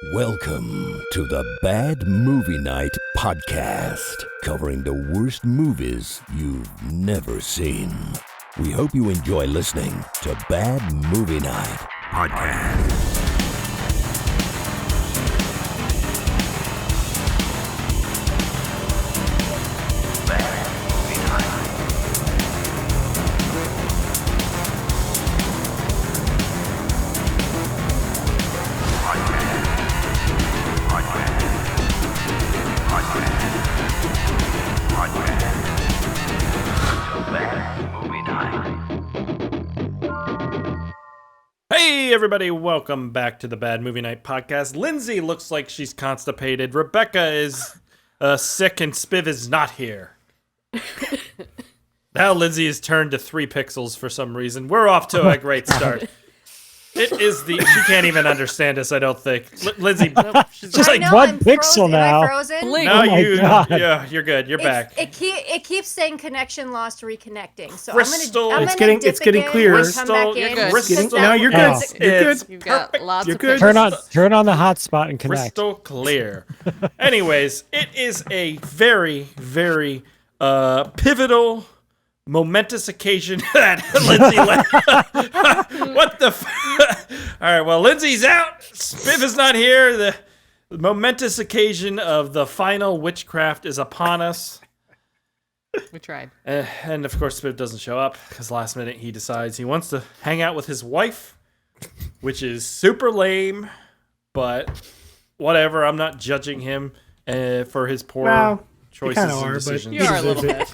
Welcome to the Bad Movie Night podcast, covering the worst movies you've never seen. We hope you enjoy listening to Bad Movie Night podcast. Hey everybody, welcome back to the Bad Movie Night podcast. Lindsay looks like she's constipated. Rebecca is sick and Spiv is not here. Now Lindsay is turned to 3 pixels for some reason. We're off to a great start. It is she can't even understand us, I don't think. Lindsay, She's just like 1 pixel now. Am I frozen? No, God. you're good. You're back. It keeps saying connection lost, reconnecting. So Crystal. I'm It's gonna getting clearer. Come back in. Crystal. No, you're good. You're good. You've got lots You're of good. pictures. Turn on the hotspot and connect. Crystal clear. Anyways, it is a very, very pivotal, momentous occasion that Lindsay what the all right, well, Lindsay's out. Spiv is not here. The momentous occasion of the final Witchcraft is upon us. We tried. And of course, Spiv doesn't show up because last minute he decides he wants to hang out with his wife, which is super lame, but whatever. I'm not judging him for his poor choices and decisions. You are a little bit.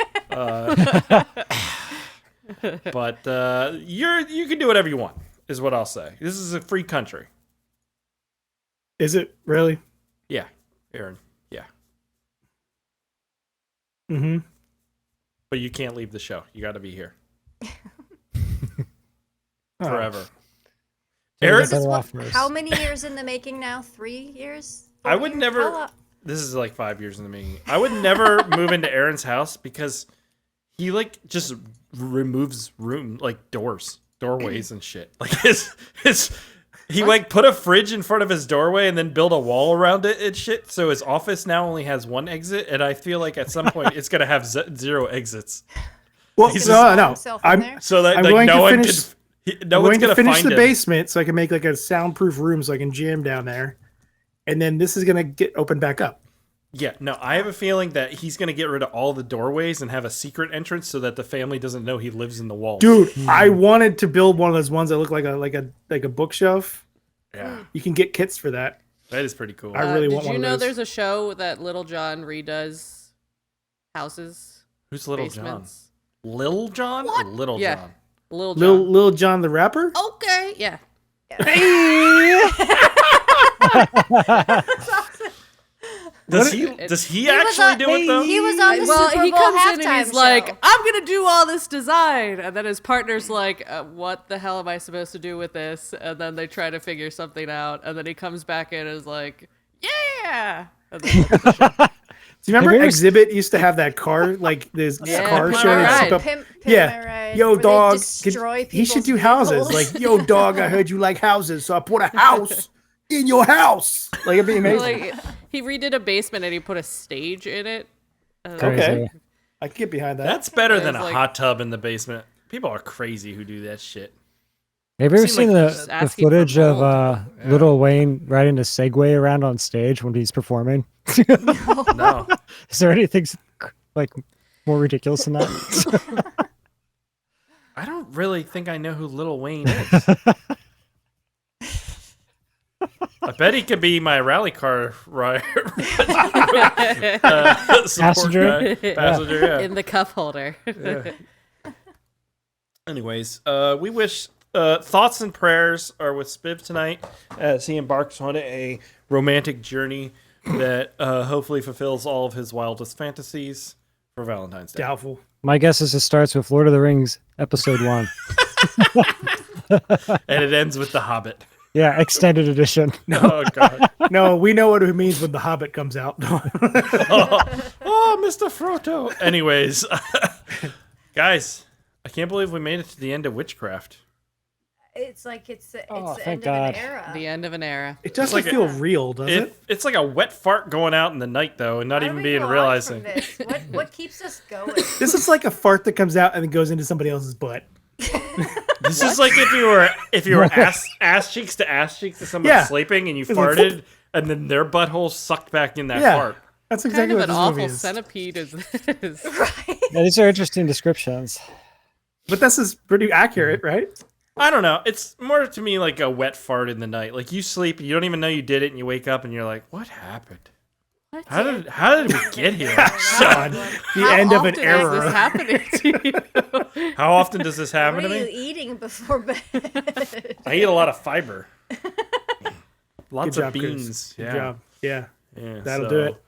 But you can do whatever you want, is what I'll say. This is a free country. Is it really? Yeah, Aaron. Yeah. Mm-hmm. But you can't leave the show. You got to be here forever. Aaron, How many years in the making now? 3 years? I would never. This is like 5 years in the making. I would never move into Aaron's house because he just removes doorways and shit. Like he put a fridge in front of his doorway and then build a wall around it and shit. So his office now only has 1 exit, and I feel like at some point it's gonna have 0 exits. Well, no. I'm going to finish the basement so I can make like a soundproof room so I can jam down there, and then this is gonna get opened back up. Yeah, no, I have a feeling that he's going to get rid of all the doorways and have a secret entrance so that the family doesn't know he lives in the walls. Dude, I wanted to build one of those ones that look like a bookshelf. Yeah. You can get kits for that. That is pretty cool. I really want one of those. Did you know there's a show that Little John redoes houses? Who's Little basements? John? Lil John or Little Yeah. John? Lil John. Lil John the rapper? Okay, yeah. Does he actually do it though? He was on the Super Bowl he comes halftime in and he's show. like, I'm gonna do all this design, and then his partner's like, what the hell am I supposed to do with this? And then they try to figure something out, and then he comes back in and is like, yeah. And then Do you remember Exhibit used to have that car, like this car show? Pimp yeah. My Ride, Yo, where dog. they destroy He should do people's houses. vehicles. Like, yo, dog, I heard you like houses, so I put a house in your house. Like, it'd be amazing. like, he redid a basement and he put a stage in it. Okay. I can get behind that. That's better than a like- hot tub in the basement. People are crazy who do that shit. Have you ever seen seen just the asking footage for of mold. Lil Wayne riding a Segway around on stage when he's performing? No. Is there anything like more ridiculous than that? I don't really think I know who Lil Wayne is. I bet he could be my rally car Passenger? Passenger, yeah. In the cup holder. Yeah. Anyways, we wish thoughts and prayers are with Spiv tonight as he embarks on a romantic journey that hopefully fulfills all of his wildest fantasies for Valentine's Day. Doubtful. My guess is it starts with Lord of the Rings episode 1. And it ends with The Hobbit. Yeah, extended edition. Oh, God. No, we know what it means when The Hobbit comes out. Oh, Mr. Frodo. Anyways, guys, I can't believe we made it to the end of Witchcraft. It's like it's the thank end of an God. era. The end of an era. It doesn't feel real, does it? It's like a wet fart going out in the night, though, and not How even do we being go on realizing. from this? What keeps us going? This is like a fart that comes out and then goes into somebody else's butt. This is like if you were ass cheeks to somebody sleeping and you farted, and then their butthole sucked back in that fart. That's exactly What what kind of this an movie awful is. centipede is this? Right. Yeah, these are interesting descriptions. But this is pretty accurate, right? I don't know. It's more to me like a wet fart in the night. Like you sleep, you don't even know you did it, and you wake up and you're like, "What happened? How did we get here?" Sean, the end of an era. Is this happening to you? How often does this happen What to are you me? eating before bed? I eat a lot of fiber. Lots Good of job, Chris. beans. Good Yeah. job. Yeah, Yeah, that'll do it.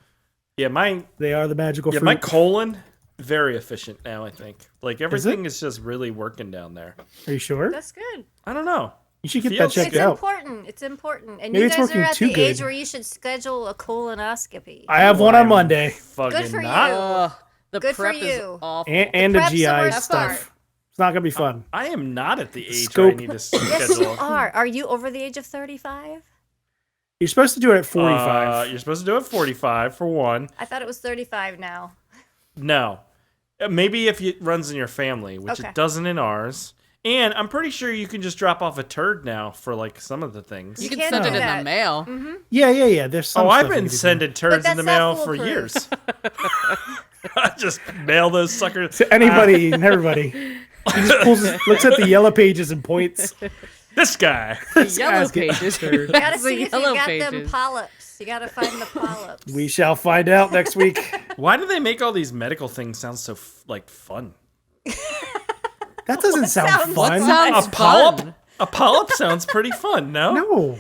Yeah, mine. They are the magical Yeah, fruit. my colon very efficient now. I think like everything is just really working down there. Are you sure? That's good. I don't know. You should get that Feels- checked It's out. important. It's important. And Maybe you it's guys are working at too the age good. where you should schedule a colonoscopy. I have one on I'm Monday Fucking Good for not. you. The Good for prep is you. awful. and the prep's the GI worst stuff. part. It's not gonna be fun. I am not at the age Scope. I need to Yes, you schedule. are. Are you over the age of 35? You're supposed to do it at 45. You're supposed to do it 45 for one. I thought it was 35 now. No. Maybe if it runs in your family, which Okay. it doesn't in ours. And I'm pretty sure you can just drop off a turd now for like some of the things. You can can't send do it in that. the mail. Yeah. There's some. Oh, stuff I've you been can do. sending turds in that's the not mail for foolproof. years. I just mail those suckers. To anybody and everybody. He just looks at the yellow pages and points. This guy. This Yellow guy's getting pages. stirred. You gotta The see if you yellow got them pages. polyps. You gotta find the polyps. We shall find out next week. Why do they make all these medical things sound so like fun? That doesn't sound sounds fun. Sounds A polyp? fun. A polyp sounds pretty fun, no? No.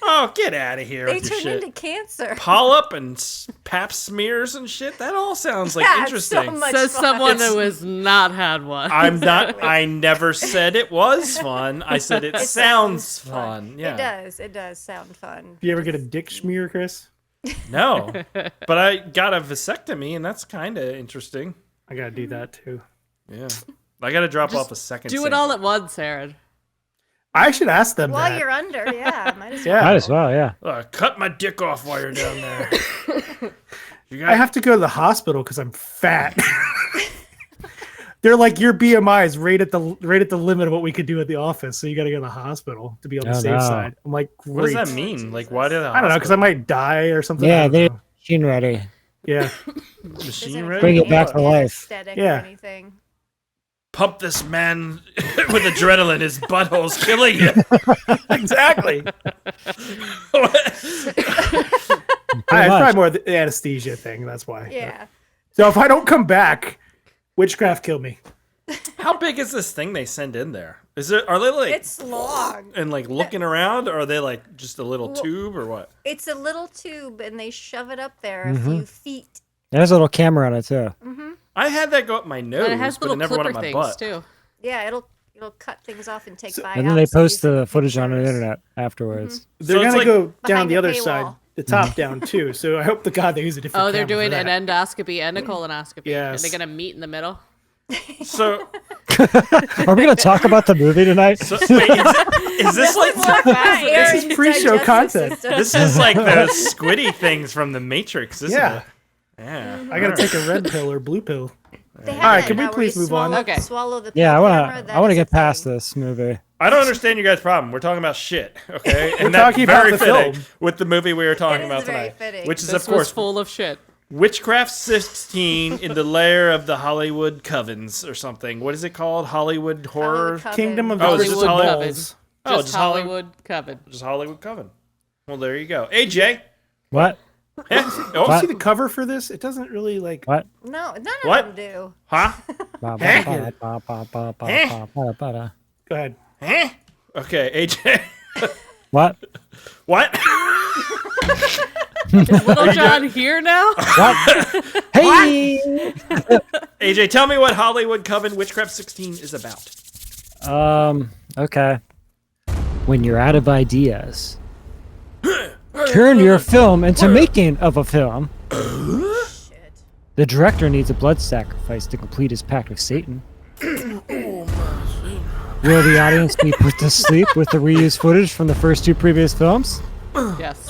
Oh, get out of here They with your turn shit. into cancer. Polyp and pap smears and shit. That all sounds like Yeah, it's so interesting. much Says fun. someone who has not had one. I'm not. I never said it was fun. I said it sounds fun. Yeah. It does sound fun. You ever get a dick smear, Chris? No, but I got a vasectomy, and that's kind of interesting. I gotta do that too. Yeah, I got to drop off a second. Do it all at once, Aaron. I should ask them While that. you're under, yeah. Might as well. Yeah. Might as well, yeah. Cut my dick off while you're down there. You got I have to go to the hospital because I'm fat. They're like, your BMI is right at the limit of what we could do at the office, so you got to go to the hospital to be on the Oh, safe no. side. I'm like, great. What does that mean? Like, why did I don't know, because I might die or something. Yeah, I don't they're know. machine ready. Yeah. machine Isn't ready? Bring it back to life. Anesthetic Yeah. or anything. Pump this man with adrenaline. His butthole's killing him. Exactly. It's probably more the anesthesia thing. That's why. Yeah. So if I don't come back, witchcraft killed me. How big is this thing they send in there? Is it? Are they like It's long. and like looking around, or are they like just a little tube, or what? It's a little tube, and they shove it up there a few feet. There's a little camera on it too. I had that go up my nose, And it has but little it never went clipper up my things butt. too. Yeah, it'll cut things off and take And then they biopsies post and the footage on the pictures. internet afterwards. They're it's gonna like go down behind the a other paywall. side, the top down too. So I hope to God they use a different. Oh, they're camera for doing an that. endoscopy and a colonoscopy. Yes. And they're gonna meet in the middle. So, Are we gonna talk about the movie tonight? so wait, is this like This is pre-show content. this is like those squiddy things from the Matrix, isn't Yeah. it? Yeah. I gotta take a red pill or blue pill. They have All right, that can we now where please you move on? swallow- Okay. Swallow the Yeah, I pill wanna camera, that I wanna is a get past thing. this movie. I don't understand you guys' problem. We're talking about shit, okay? We're And that's talking about very the fitting film. with the movie we were talking It is about very tonight, fitting. which is This of course was full of shit. Witchcraft 16 in the lair of the Hollywood Covens or something. What is it called? Hollywood horror? Hollywood Coven. Kingdom of Oh, the it's just Crystal Hollywood. Balls. Oh, Just just Hollywood. Hollywood Coven. Just Hollywood Coven. Well, there you go. AJ. What? Eh? Oh, You see the cover for this? It doesn't really like. What? No, none What? of them do. huh? Ba, ba, ba, ba, ba, ba, ba, ba, ba, da. Go ahead. Eh? Okay, AJ. What? What? Little John here now? What? Hey! AJ, tell me what Hollywood Coven Witchcraft 16 is about. Okay. When you're out of ideas, turn your film into making of a film. Shit. The director needs a blood sacrifice to complete his pact with Satan. Will the audience be put to sleep with the reused footage from the first 2 previous films? Yes.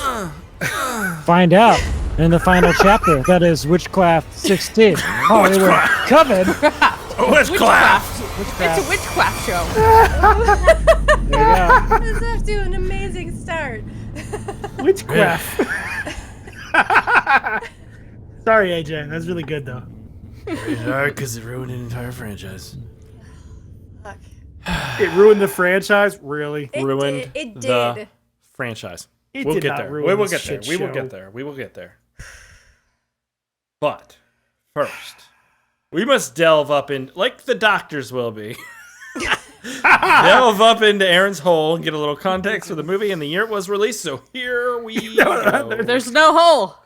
Find out in the final chapter. That is Witchcraft 16. Hollywood Coven. Witchcraft. It's a witchcraft show. There you go. This is off to an amazing start. Witchcraft. Sorry, AJ. That's really good, though. Because it ruined an entire franchise. Fuck. It ruined the franchise? Really? Ruined It did. the franchise. We'll get there. We will get there. We will get there. We will get there. But first, we must delve up in, like the doctors will be, delve up into Aaron's hole and get a little context for the movie and the year it was released. So here we go. There's no hole.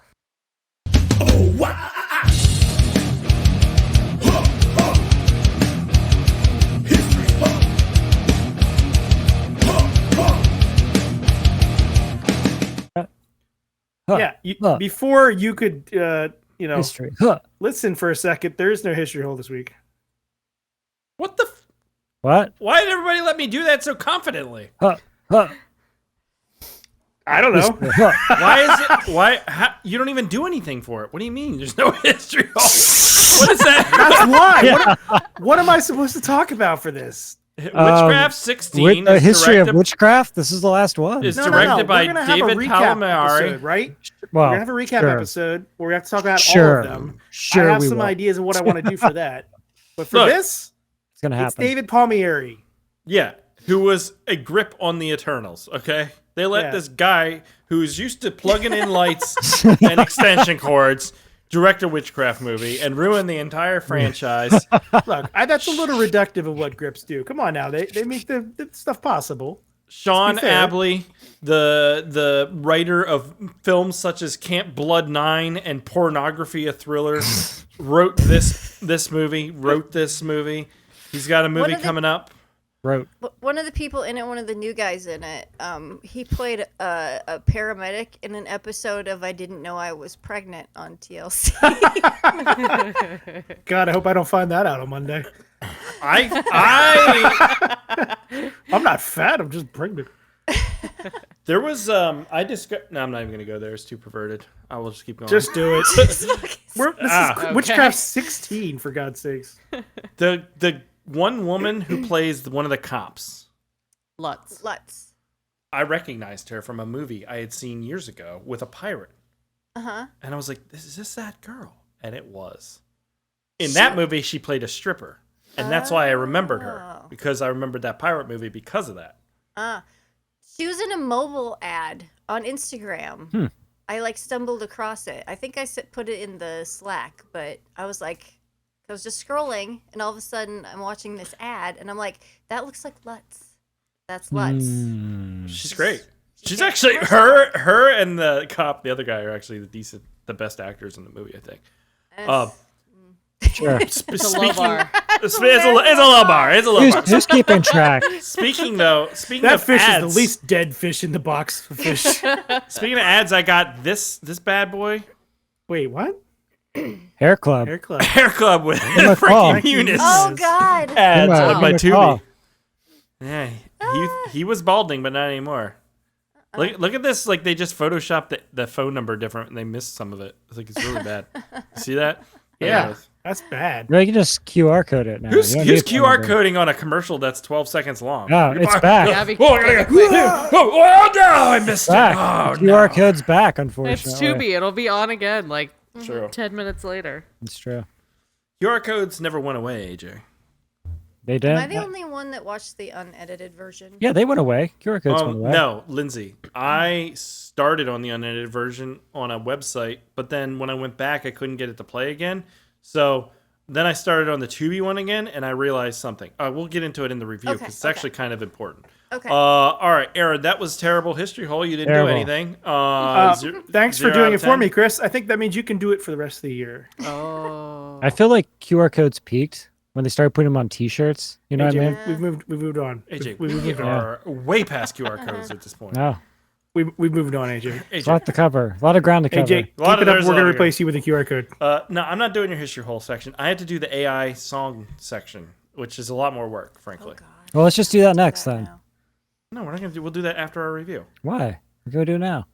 Yeah. Before you could, History. listen for a second, there is no history hole this week. What the? What? Why did everybody let me do that so confidently? I don't know. Why is it? Why you don't even do anything for it? What do you mean? There's no history hole. What is that? That's why. Yeah. What am I supposed to talk about for this? Witchcraft 16. With the history of witchcraft, this is the last one. Is directed by David Palmieri. Right? Well, we're gonna have a recap episode where we have to talk about all of them. Sure, I have some ideas of what I want to do for that. But for this, it's gonna happen. It's David Palmieri. Yeah, who was a grip on the Eternals. Okay, they let this guy who's used to plugging in lights and extension cords direct a witchcraft movie and ruin the entire franchise. Look, that's a little reductive of what grips do. Come on now, they make the stuff possible. Sean Abley, the writer of films such as Camp Blood 9 and Pornography, a Thriller, wrote this movie. He's got a movie coming up. One of the people in it, one of the new guys in it, he played a paramedic in an episode of I Didn't Know I Was Pregnant on TLC. God, I hope I don't find that out on Monday. I'm not fat, I'm just pregnant. There was No, I'm not even gonna go there. It's too perverted. I will just keep going. Just do it. This is Witchcraft 16, for God's sakes. The one woman who plays one of the cops. Lutz. I recognized her from a movie I had seen years ago with a pirate. And I was like, is this that girl? And it was. In that movie, she played a stripper. And that's why I remembered her. Because I remembered that pirate movie because of that. She was in a mobile ad on Instagram. I stumbled across it. I think I put it in the Slack, but I was just scrolling, and all of a sudden I'm watching this ad, and I'm like, that looks like Lutz. That's Lutz. She's great. She's actually her and the cop, the other guy, are actually the best actors in the movie, I think. Sure. It's a low bar. It's a low bar. It's a low bar. Who's keeping track? Speaking that of fish ads, is the least dead fish in the box of fish. Speaking of ads, I got this bad boy. Wait, what? Hair Club with Frankie Muniz. Oh God! Ads on my Tubi. Yeah, he was balding, but not anymore. Look at this! They just photoshopped the phone number different, and they missed some of it. It's really bad. See that? Yeah, that's bad. No, you can just QR code it now. Who's QR coding on a commercial that's 12 seconds long? Oh, it's back. Oh no! I missed it. Oh, QR code's back, unfortunately. It's Tubi. It'll be on again 10 minutes later. It's true. QR codes never went away, AJ. They did. Am I the only one that watched the unedited version? Yeah, they went away. QR codes went away. No, Lindsay. I started on the unedited version on a website, but then when I went back, I couldn't get it to play again. So then I started on the Tubi one again, and I realized something. We'll get into it in the review because it's actually kind of important. Okay. All right, Aaron, that was terrible history hole. You didn't do anything. Thanks for doing it for me, Chris. I think that means you can do it for the rest of the year. Oh. I feel like QR codes peaked when they started putting them on T-shirts. You know AJ, what I mean? We've moved on. AJ, we are way past QR codes at this point. No. We've moved on, AJ. A lot to cover. A lot of ground to cover. AJ, keep it up. We're going to replace you with a QR code. No, I'm not doing your history hole section. I had to do the AI song section, which is a lot more work, frankly. Well, let's just do that next then. Now. No, we're not gonna do. We'll do that after our review. Why? We're gonna do it now.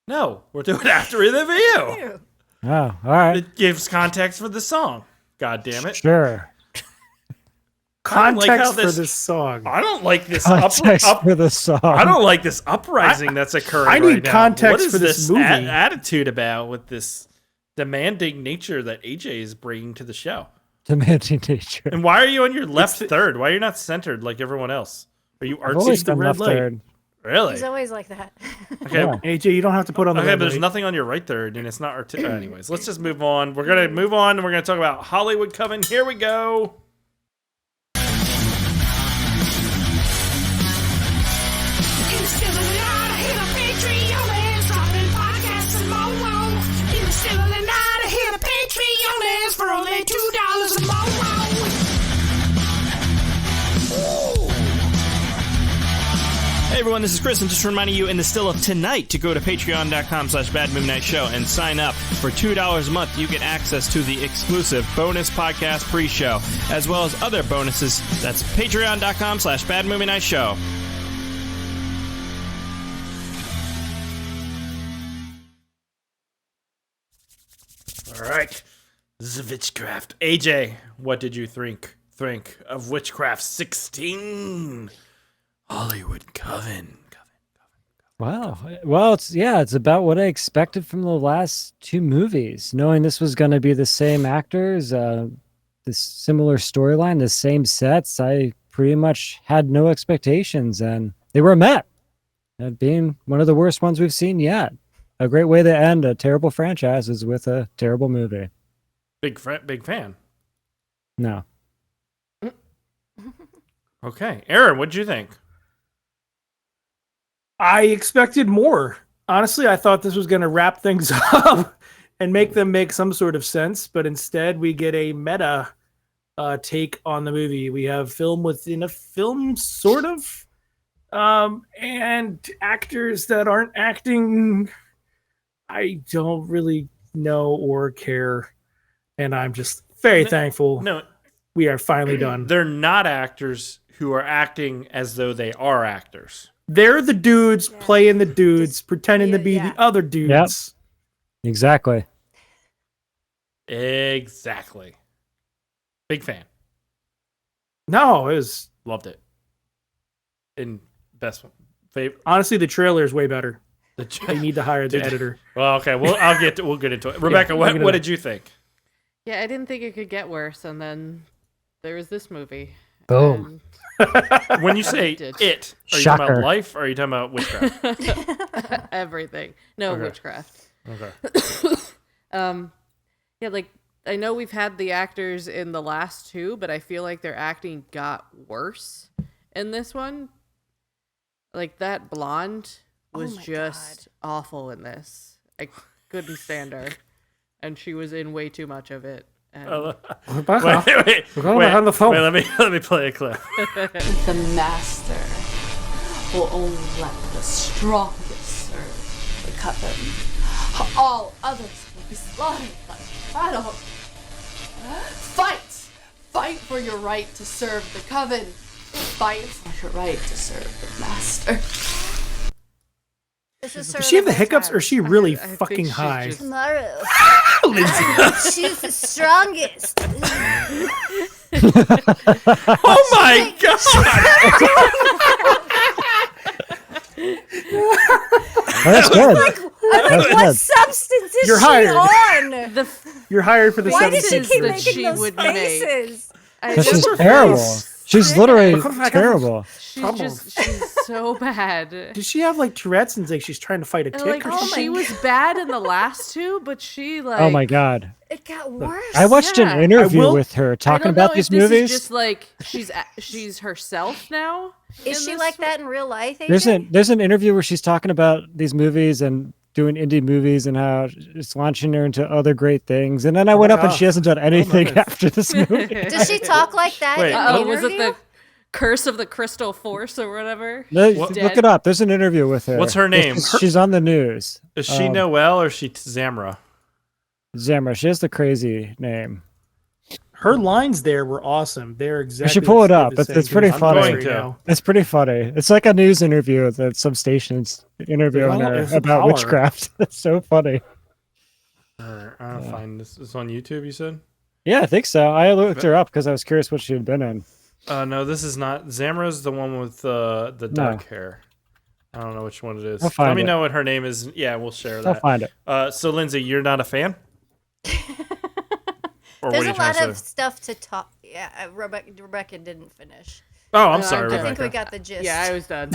No, we'll do it after the review. Oh, all right. It gives context for the song. God damn it. Sure. Context for this song. I don't like this Context for the song. I don't like this uprising that's occurring. I need right now. context What is for this movie. Attitude about with this demanding nature that AJ is bringing to the show? Demanding nature. And why are you on your left third? Why are you not centered like everyone else? Are you I've always artsy? The been red left light. third. Really? He's always like that. Okay. Yeah. AJ, you don't have to put on the Okay, red but there's light. nothing on your right third, and it's not anyways, let's just move on. We're gonna move on, and we're gonna talk about Hollywood Coven. Here we go. For only $2 a month. Hey everyone, this is Chris, and just reminding you in the still of tonight to go to patreon.com/badmovienightshow and sign up. For $2 a month, you get access to the exclusive bonus podcast pre-show, as well as other bonuses. That's patreon.com/badmovienightshow. All right. This is Witchcraft. AJ, what did you think of Witchcraft 16? Hollywood Coven. Wow. Well, it's about what I expected from the last two movies. Knowing this was going to be the same actors, this similar storyline, the same sets, I pretty much had no expectations, and they were met. That being one of the worst ones we've seen yet. A great way to end a terrible franchise is with a terrible movie. Big fan. No. Okay. Aaron, what'd you think? I expected more. Honestly, I thought this was going to wrap things up and make them make some sort of sense, but instead we get a meta take on the movie. We have film within a film, sort of, and actors that aren't acting. I don't really know or care, and I'm just very thankful. No, we are finally done. They're not actors who are acting as though they are actors. They're the dudes playing the dudes, pretending to be the other dudes. Yep. Exactly. Exactly. Big fan. No, it was Loved it. In best one. Favorite. honestly the trailer is way better. They need to hire the editor. Well, okay. We'll get into it. Rebecca, what did you think? Yeah, I didn't think it could get worse, and then there was this movie. Boom. When you say Did. it, are you Shocker. talking about life or are you talking about witchcraft? Everything. No, Okay. witchcraft. Okay. Yeah, like I know we've had the actors in the last two, but I feel like their acting got worse in this one. Like that blonde was my just awful in this. I couldn't stand her, and she was in way too much of it. And Wait, We're going behind the phone. let me play a clip. The master will only let the strongest serve the coven. All others will be slaughtered by battle. Fight! Fight for your right to serve the coven. Fight for your right to serve the master. This is Does she have the hiccups or is she really I think fucking she's high? just- Tomorrow. She's the strongest. Oh my god! Oh, that's good. What substance is You're she hired. on? You're hired for the Why does she seventh keep that making she those would make. faces? Because she's terrible. She's literally terrible. she's so bad. Does she have like Tourette's and like she's trying to fight a And, tick like or something? she was bad in the last two, but she like Oh my god. It got worse. I watched Yeah. an interview I will- with her I talking don't about know these if this movies. is just like she's herself now. Is in she this like one. that in real life? There's AJ? an interview where she's talking about these movies and doing indie movies and how it's launching her into other great things. And then I went up and she hasn't done anything nice. after this movie. Does she talk like that Wait. in Oh, the was it interview? the Curse of the Crystal Force or whatever? Look Dead. it up. There's an interview with her. What's her name? She's on the news. Is she Noelle or is she Zamra? Zamra. She has the crazy name. Her lines there were awesome. They're exactly. You should pull what it up. Steve is It's saying. pretty I'm funny. going to. It's pretty funny. It's like a news interview that some stations interviewing her It's a about power. witchcraft. It's so funny. I'll find this. It's on YouTube, you said? Yeah, I think so. I looked her up because I was curious what she had been in. No, this is not. Zamra's the one with the dark hair. I don't know which one it is. I'll find Let me it. know what her name is. Yeah, we'll share I'll that. find it. So, Lindsay, you're not a fan? Or There's what are a you trying lot to of say? stuff to talk. Yeah, Rebecca didn't finish. Oh, I'm No, sorry, I'm I good. Rebecca. think we got the gist. Yeah, I was done.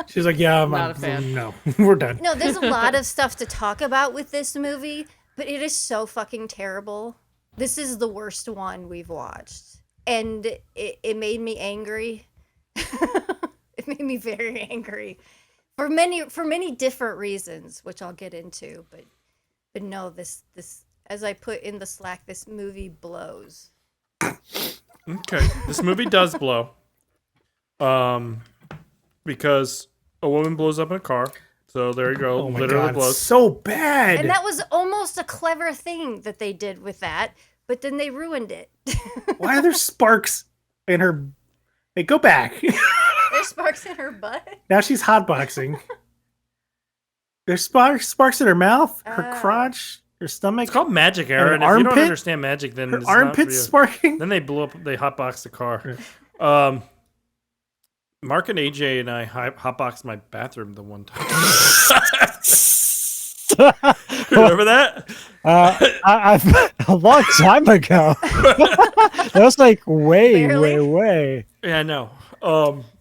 She's like, yeah, I'm Not a fan. No, we're done. No, there's a lot of stuff to talk about with this movie, but it is so fucking terrible. This is the worst one we've watched. And it made me angry. It made me very angry. For many different reasons, which I'll get into, but no, this as I put in the Slack, this movie blows. Okay, this movie does blow. Because a woman blows up in a car. So there you go. Oh my Literally god, blows. so bad. And that was almost a clever thing that they did with that, but then they ruined it. Why are there sparks in her? Hey, go back. There's sparks in her butt. Now she's hotboxing. There's sparks in her mouth, her Oh. crotch, her stomach. It's called magic, Aaron. her If you don't armpit? understand magic, then Her it's not for armpits you. sparking. Then they blew up. They hotboxed the car. Mark and AJ and I hotboxed my bathroom the one time. Remember that? I've a long time ago. That was like way, Barely. way. Yeah, I know.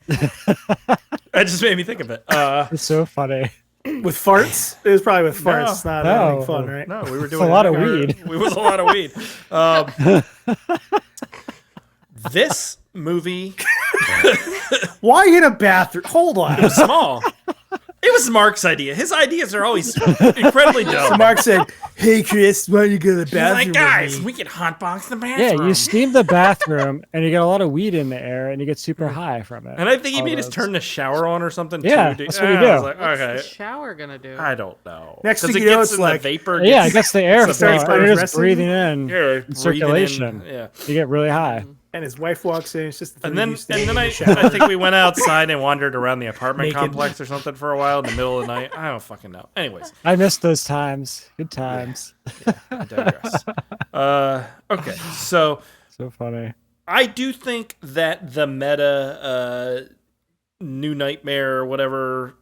That just made me think of it. It's so funny. With farts? It was probably with farts. It's not No. anything fun, right? No, we were It's doing a lot of we were- weed. It was a lot of weed. This movie Why in a bathroom? Hold on. was small. It was Mark's idea. His ideas are always incredibly dumb. Mark said, "Hey Chris, why don't you go to the He's bathroom?" like, with guys, me?" we can hotbox the Yeah, bathroom. you steam the bathroom and you get a lot of weed in the air and you get super high from it. And I think he All made us those. turn the shower on or something Yeah, too. that's what you I was do. like, What's okay. the shower gonna do? I don't know. Next 'Cause thing it you know, gets it's in like- the vapor. Yeah, it gets the air starts flow. You're just undressing. breathing in. yeah, circulation. Yeah. You get really high. And his wife walks in. It's just the three And of then, you standing and then in I, the shower. I think we went outside and wandered around the apartment Naked. complex or something for a while in the middle of the night. I don't fucking know. Anyways, I miss those times. Good times. I digress. Okay, so So funny. I do think that the meta New Nightmare or whatever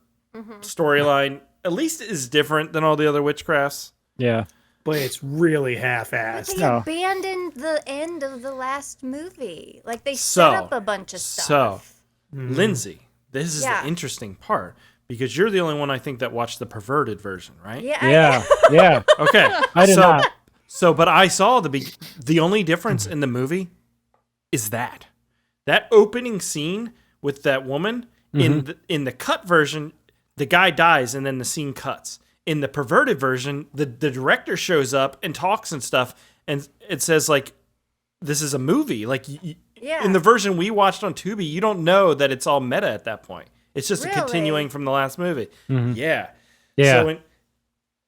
storyline at least is different than all the other witchcrafts. Yeah. But it's really half-assed. They No. abandoned the end of the last movie. Like they So- set up a bunch of stuff. Lindsay, this is Yeah. the interesting part because you're the only one I think that watched the perverted version, right? Yeah. Yeah. Yeah. Okay. I did not. So, but I saw the only difference in the movie is that opening scene with that woman in the cut version, the guy dies and then the scene cuts. In the perverted version, the director shows up and talks and stuff, and it says like, "This is a movie." Like, Yeah. in the version we watched on Tubi, you don't know that it's all meta at that point. It's just a Really? continuing from the last movie. Yeah. Yeah. So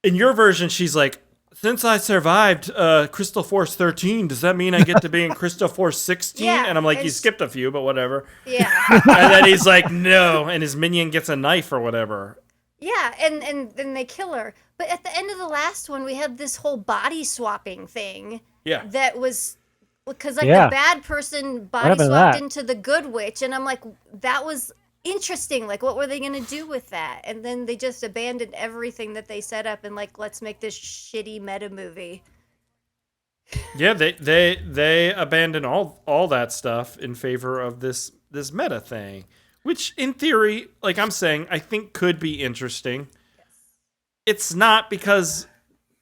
in your version, she's like, since I survived Crystal Force 13, does that mean I get to be in Crystal Force 16? Yeah, and I'm like, you and- skipped a few, but whatever. Yeah. And then he's like, no. And his minion gets a knife or whatever. Yeah, and then they kill her. But at the end of the last one, we had this whole body swapping thing Yeah. that was because like Yeah. the bad person body happened to swapped that? into the good witch, and I'm like, that was interesting. Like, what were they gonna do with that? And then they just abandoned everything that they set up and like, let's make this shitty meta movie. Yeah, they abandon all that stuff in favor of this meta thing. Which, in theory, like I'm saying, I think could be interesting. It's not because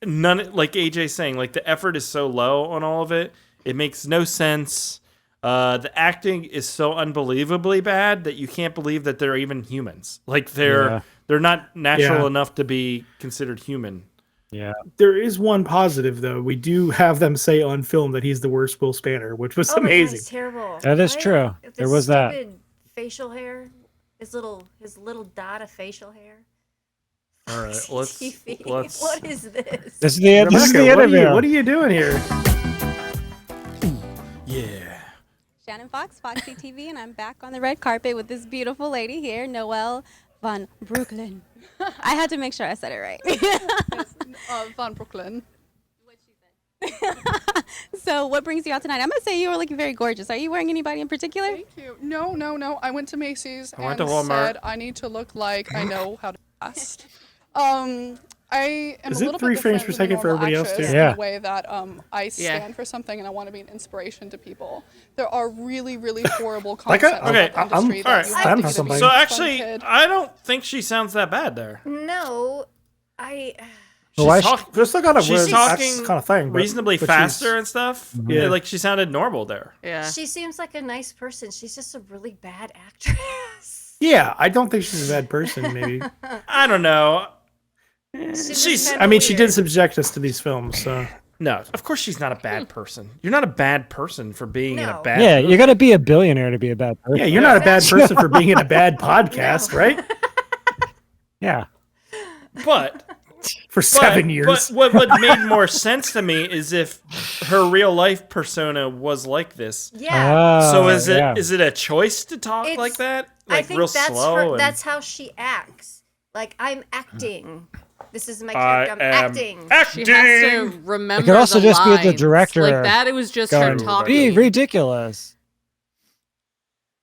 like AJ's saying, like the effort is so low on all of it. It makes no sense. The acting is so unbelievably bad that you can't believe that they're even humans. Like they're not natural Yeah. enough to be considered human. Yeah. There is one positive though. We do have them say on film that he's the worst Will Spanner, which was Oh my God, amazing. it's terrible. That is Why- true. this There was that. stupid facial hair, his little dot of facial hair. All right, let's TV. let's. What is this? This is the Rebecca, interview. what are you doing here? Shannon Fox, Foxy TV, and I'm back on the red carpet with this beautiful lady here, Noelle von Brooklyn. I had to make sure I said it right. Von Brooklyn. So what brings you out tonight? I'm going to say you are looking very gorgeous. Are you wearing anybody in particular? Thank you. No. I went to Macy's went and to Walmart. said I need to look like I know how to cast. I am Is a it little 3 bit frames different per than second the for normal everybody else, too? actress Yeah. in the way that I stand for something and I want to be an inspiration to people. There are really, really horrible Like concepts okay, in the industry that alright. you Stand have to for get a something. So fun actually, kid. I don't think she sounds that bad there. No, She's, why talk- They're still kind of she's weird. talking That's kind of thing. But, reasonably but faster and stuff. Yeah. Like she sounded normal there. Yeah. she seems like a nice person. She's just a really bad actress. Yeah, I don't think she's a bad person. Maybe. I don't know. She's. I mean, she did subject us to these films, so. No, of course she's not a bad person. You're not a bad person for being in a No. bad. Yeah, you got to be a billionaire to be a bad person. Yeah, you're not a bad person for being in a bad podcast, right? Yeah. But For 7 years. But what made more sense to me is if her real life persona was like this. Yeah. So is it yeah. is it a choice to talk It's- like that? I Like think real that's slow. her. and- That's how she acts. Like I'm acting. This is my I character. I'm am acting. She has to remember. It could also the just be the lines. director Like that. It was just her going, talking. be ridiculous.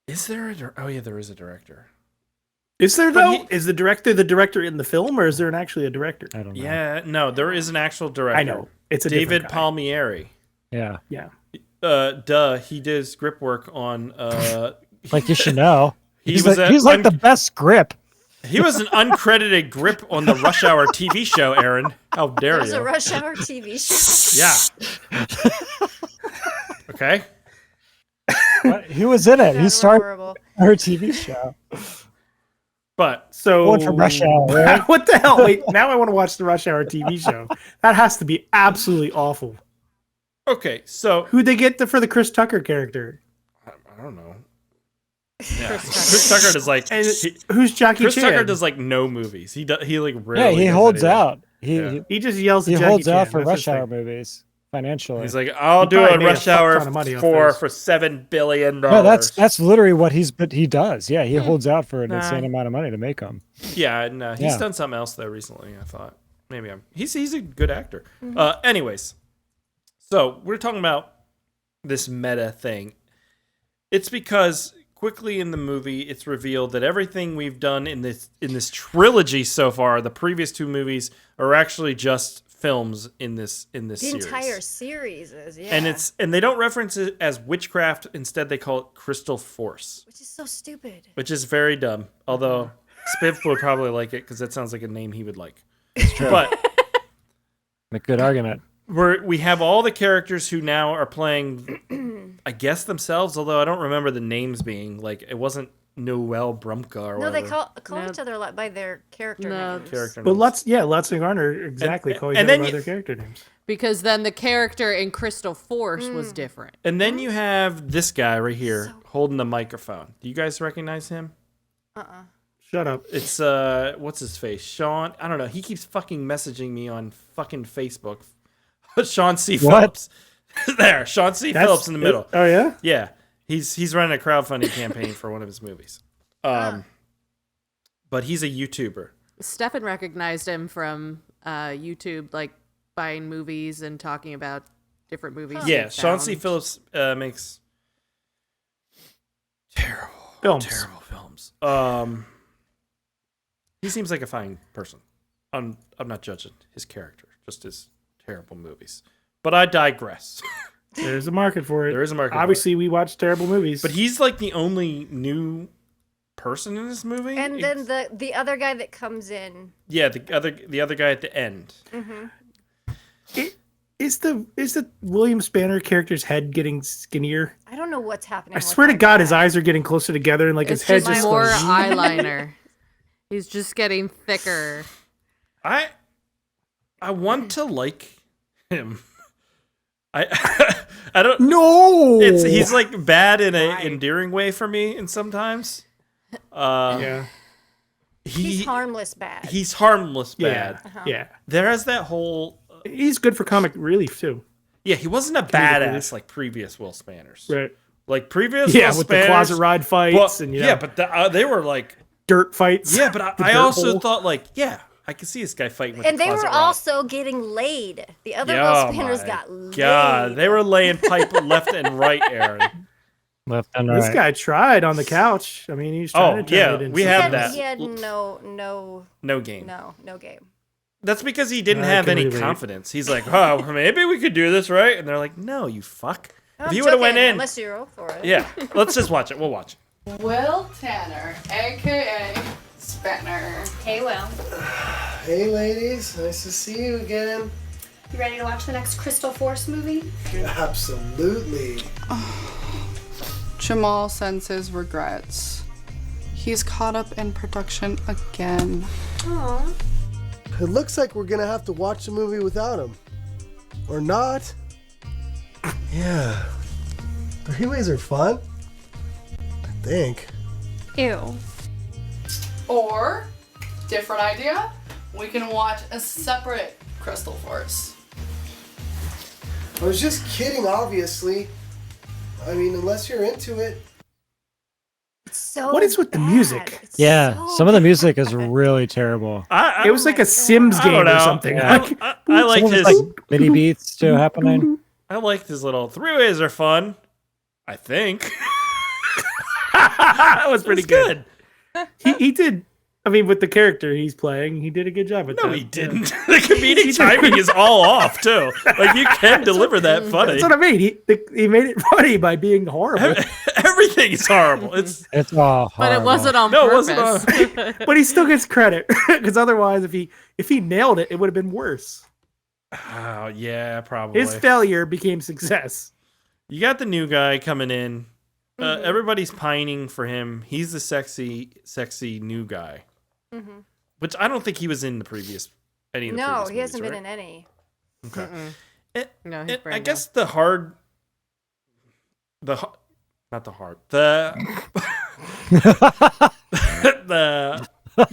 Is there a? Oh yeah, there is a director. Is there, But though? Is the director in the film, or is there actually a director? I don't know. Yeah, no, there is an actual director. I know. It's a David different guy. Palmieri. Yeah. Yeah. He did script work on. Like you should know. He He's was like, a he's like the best grip. He was an uncredited grip on the Rush Hour TV show, Aaron. How dare There's you? a Rush Hour TV show. Yeah. Okay. What? He was in it. He That's started horrible. her TV show. But So Going from Rush Hour, right? What the hell? Wait, now I want to watch the Rush Hour TV show. That has to be absolutely awful. okay, so Who'd they get for the Chris Tucker character? I don't know. Yeah. Chris Tucker does like And who's Jackie Chris Chan? Tucker does like no movies. He like Yeah, rarely. he does holds anything. out. Yeah. He just yells at He Jackie holds out Chan. for That's Rush his thing. Hour movies financially. He's like, I'll He do probably a made a Rush fuck Hour ton of money off for those. $7 billion. No, that's literally what he does. Yeah, he holds out for an Nah. insane amount of money to make them. Yeah, no, he's Yeah. done something else though recently. I thought maybe he's a good actor. Anyways, so we're talking about this meta thing. It's because quickly in the movie it's revealed that everything we've done in this trilogy so far, the previous 2 movies, are actually just films in this The series. entire series is, yeah. And they don't reference it as witchcraft. Instead, they call it Crystal Force, which is so stupid. which is very dumb. Although Spiv would probably like it because that sounds like a name he would like. It's true. But A good argument. we have all the characters who now are playing, I guess, themselves. Although I don't remember the names being like it wasn't Noelle Brumka or No, whatever. they call No. each other by their character names. character But names. Lutz and Garner exactly And- call each and other then by you- their character names. Because then the character in Crystal Force was different. And then you have this guy right here holding the microphone. Do you guys recognize him? Shut up. It's what's his face? Sean. I don't know. He keeps fucking messaging me on fucking Facebook. Sean C. What? Phillips. There, Sean C. Phillips in the middle. Oh yeah. Yeah, he's running a crowdfunding campaign for one of his movies. But he's a YouTuber. Stefan recognized him from YouTube, like buying movies and talking about different movies. Yeah, he Sean C. found. Phillips makes terrible films. He seems like a fine person. I'm not judging his character, just his terrible movies. But I digress. There's a market for it. There is a market for it. Obviously, we watch terrible movies. But he's like the only new person in this movie. And then the other guy that comes in. yeah, the other guy at the end. Is the William Spanner character's head getting skinnier? I don't know what's happening. I with swear to that God, guy. his eyes are getting closer together, and like It's his head just just more goes- eyeliner. He's just getting thicker. I want to like him. I don't. No. He's like bad in a endearing way for me, and sometimes. Yeah. He's harmless bad. He's harmless Yeah. bad. Yeah. There is that whole. He's good for comic relief too. Yeah, he wasn't a Comedic relief. badass like previous Will Spanners. Right. Like previous, Yeah, with the closet ride fights and but they were like dirt fights. Yeah, but I also thought like, I could see this guy fighting with. And the they were closet also getting laid. The other wheel spinners got laid. God, they were laying pipe left and right, Aaron. Left and right. This guy tried on the couch. I mean, he's trying to turn it into we have that. He had no game. No game. That's because he didn't have any confidence. He's like, oh, maybe we could do this, right? And they're like, no, you fuck. If you would have went in, unless you're all for it. Yeah, let's just watch it. We'll watch it. Will Tanner, aka Spanner. Hey, Will. Hey, ladies. Nice to see you again. You ready to watch the next Crystal Force movie? Absolutely. Jamal sends his regrets. He's caught up in production again. Aww. It looks like we're gonna have to watch the movie without him. Or not. Yeah. Three-ways are fun. I think. Ew. Or, different idea, we can watch a separate Crystal Force. I was just kidding, obviously. I mean, unless you're into it. So what is with the music? Some of the music is really terrible. It was like a Sims game or something. I like his MIDI beats too happening. I liked his little three-ways are fun. I think that was pretty good. He did. I mean, with the character he's playing, he did a good job with that. No, he didn't. The comedic timing is all off too. Like you can deliver that funny. That's what I mean. He made it funny by being horrible. Everything is horrible. It's all horrible. But it wasn't on purpose. It wasn't but he still gets credit because otherwise, if he nailed it, it would have been worse. Oh yeah, probably. His failure became success. You got the new guy coming in. Everybody's pining for him. He's the sexy new guy. Mm-hmm. Which I don't think he was in the previous any of the previous he hasn't movies, been in any. Okay. No, he's I guess the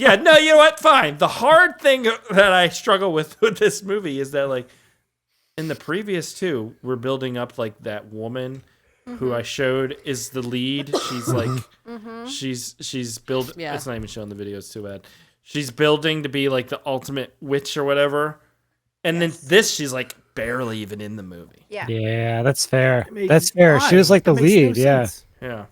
you know what? Fine. The hard thing that I struggle with this movie is that like in the previous two, we're building up like that woman who I showed is the lead. She's like, she's build. Yeah. It's not even showing the videos. Too bad. She's building to be like the ultimate witch or whatever. And then this, she's like barely even in the movie. Yeah. Yeah, that's fair. That's fair. She was like the lead. Yeah. Yeah.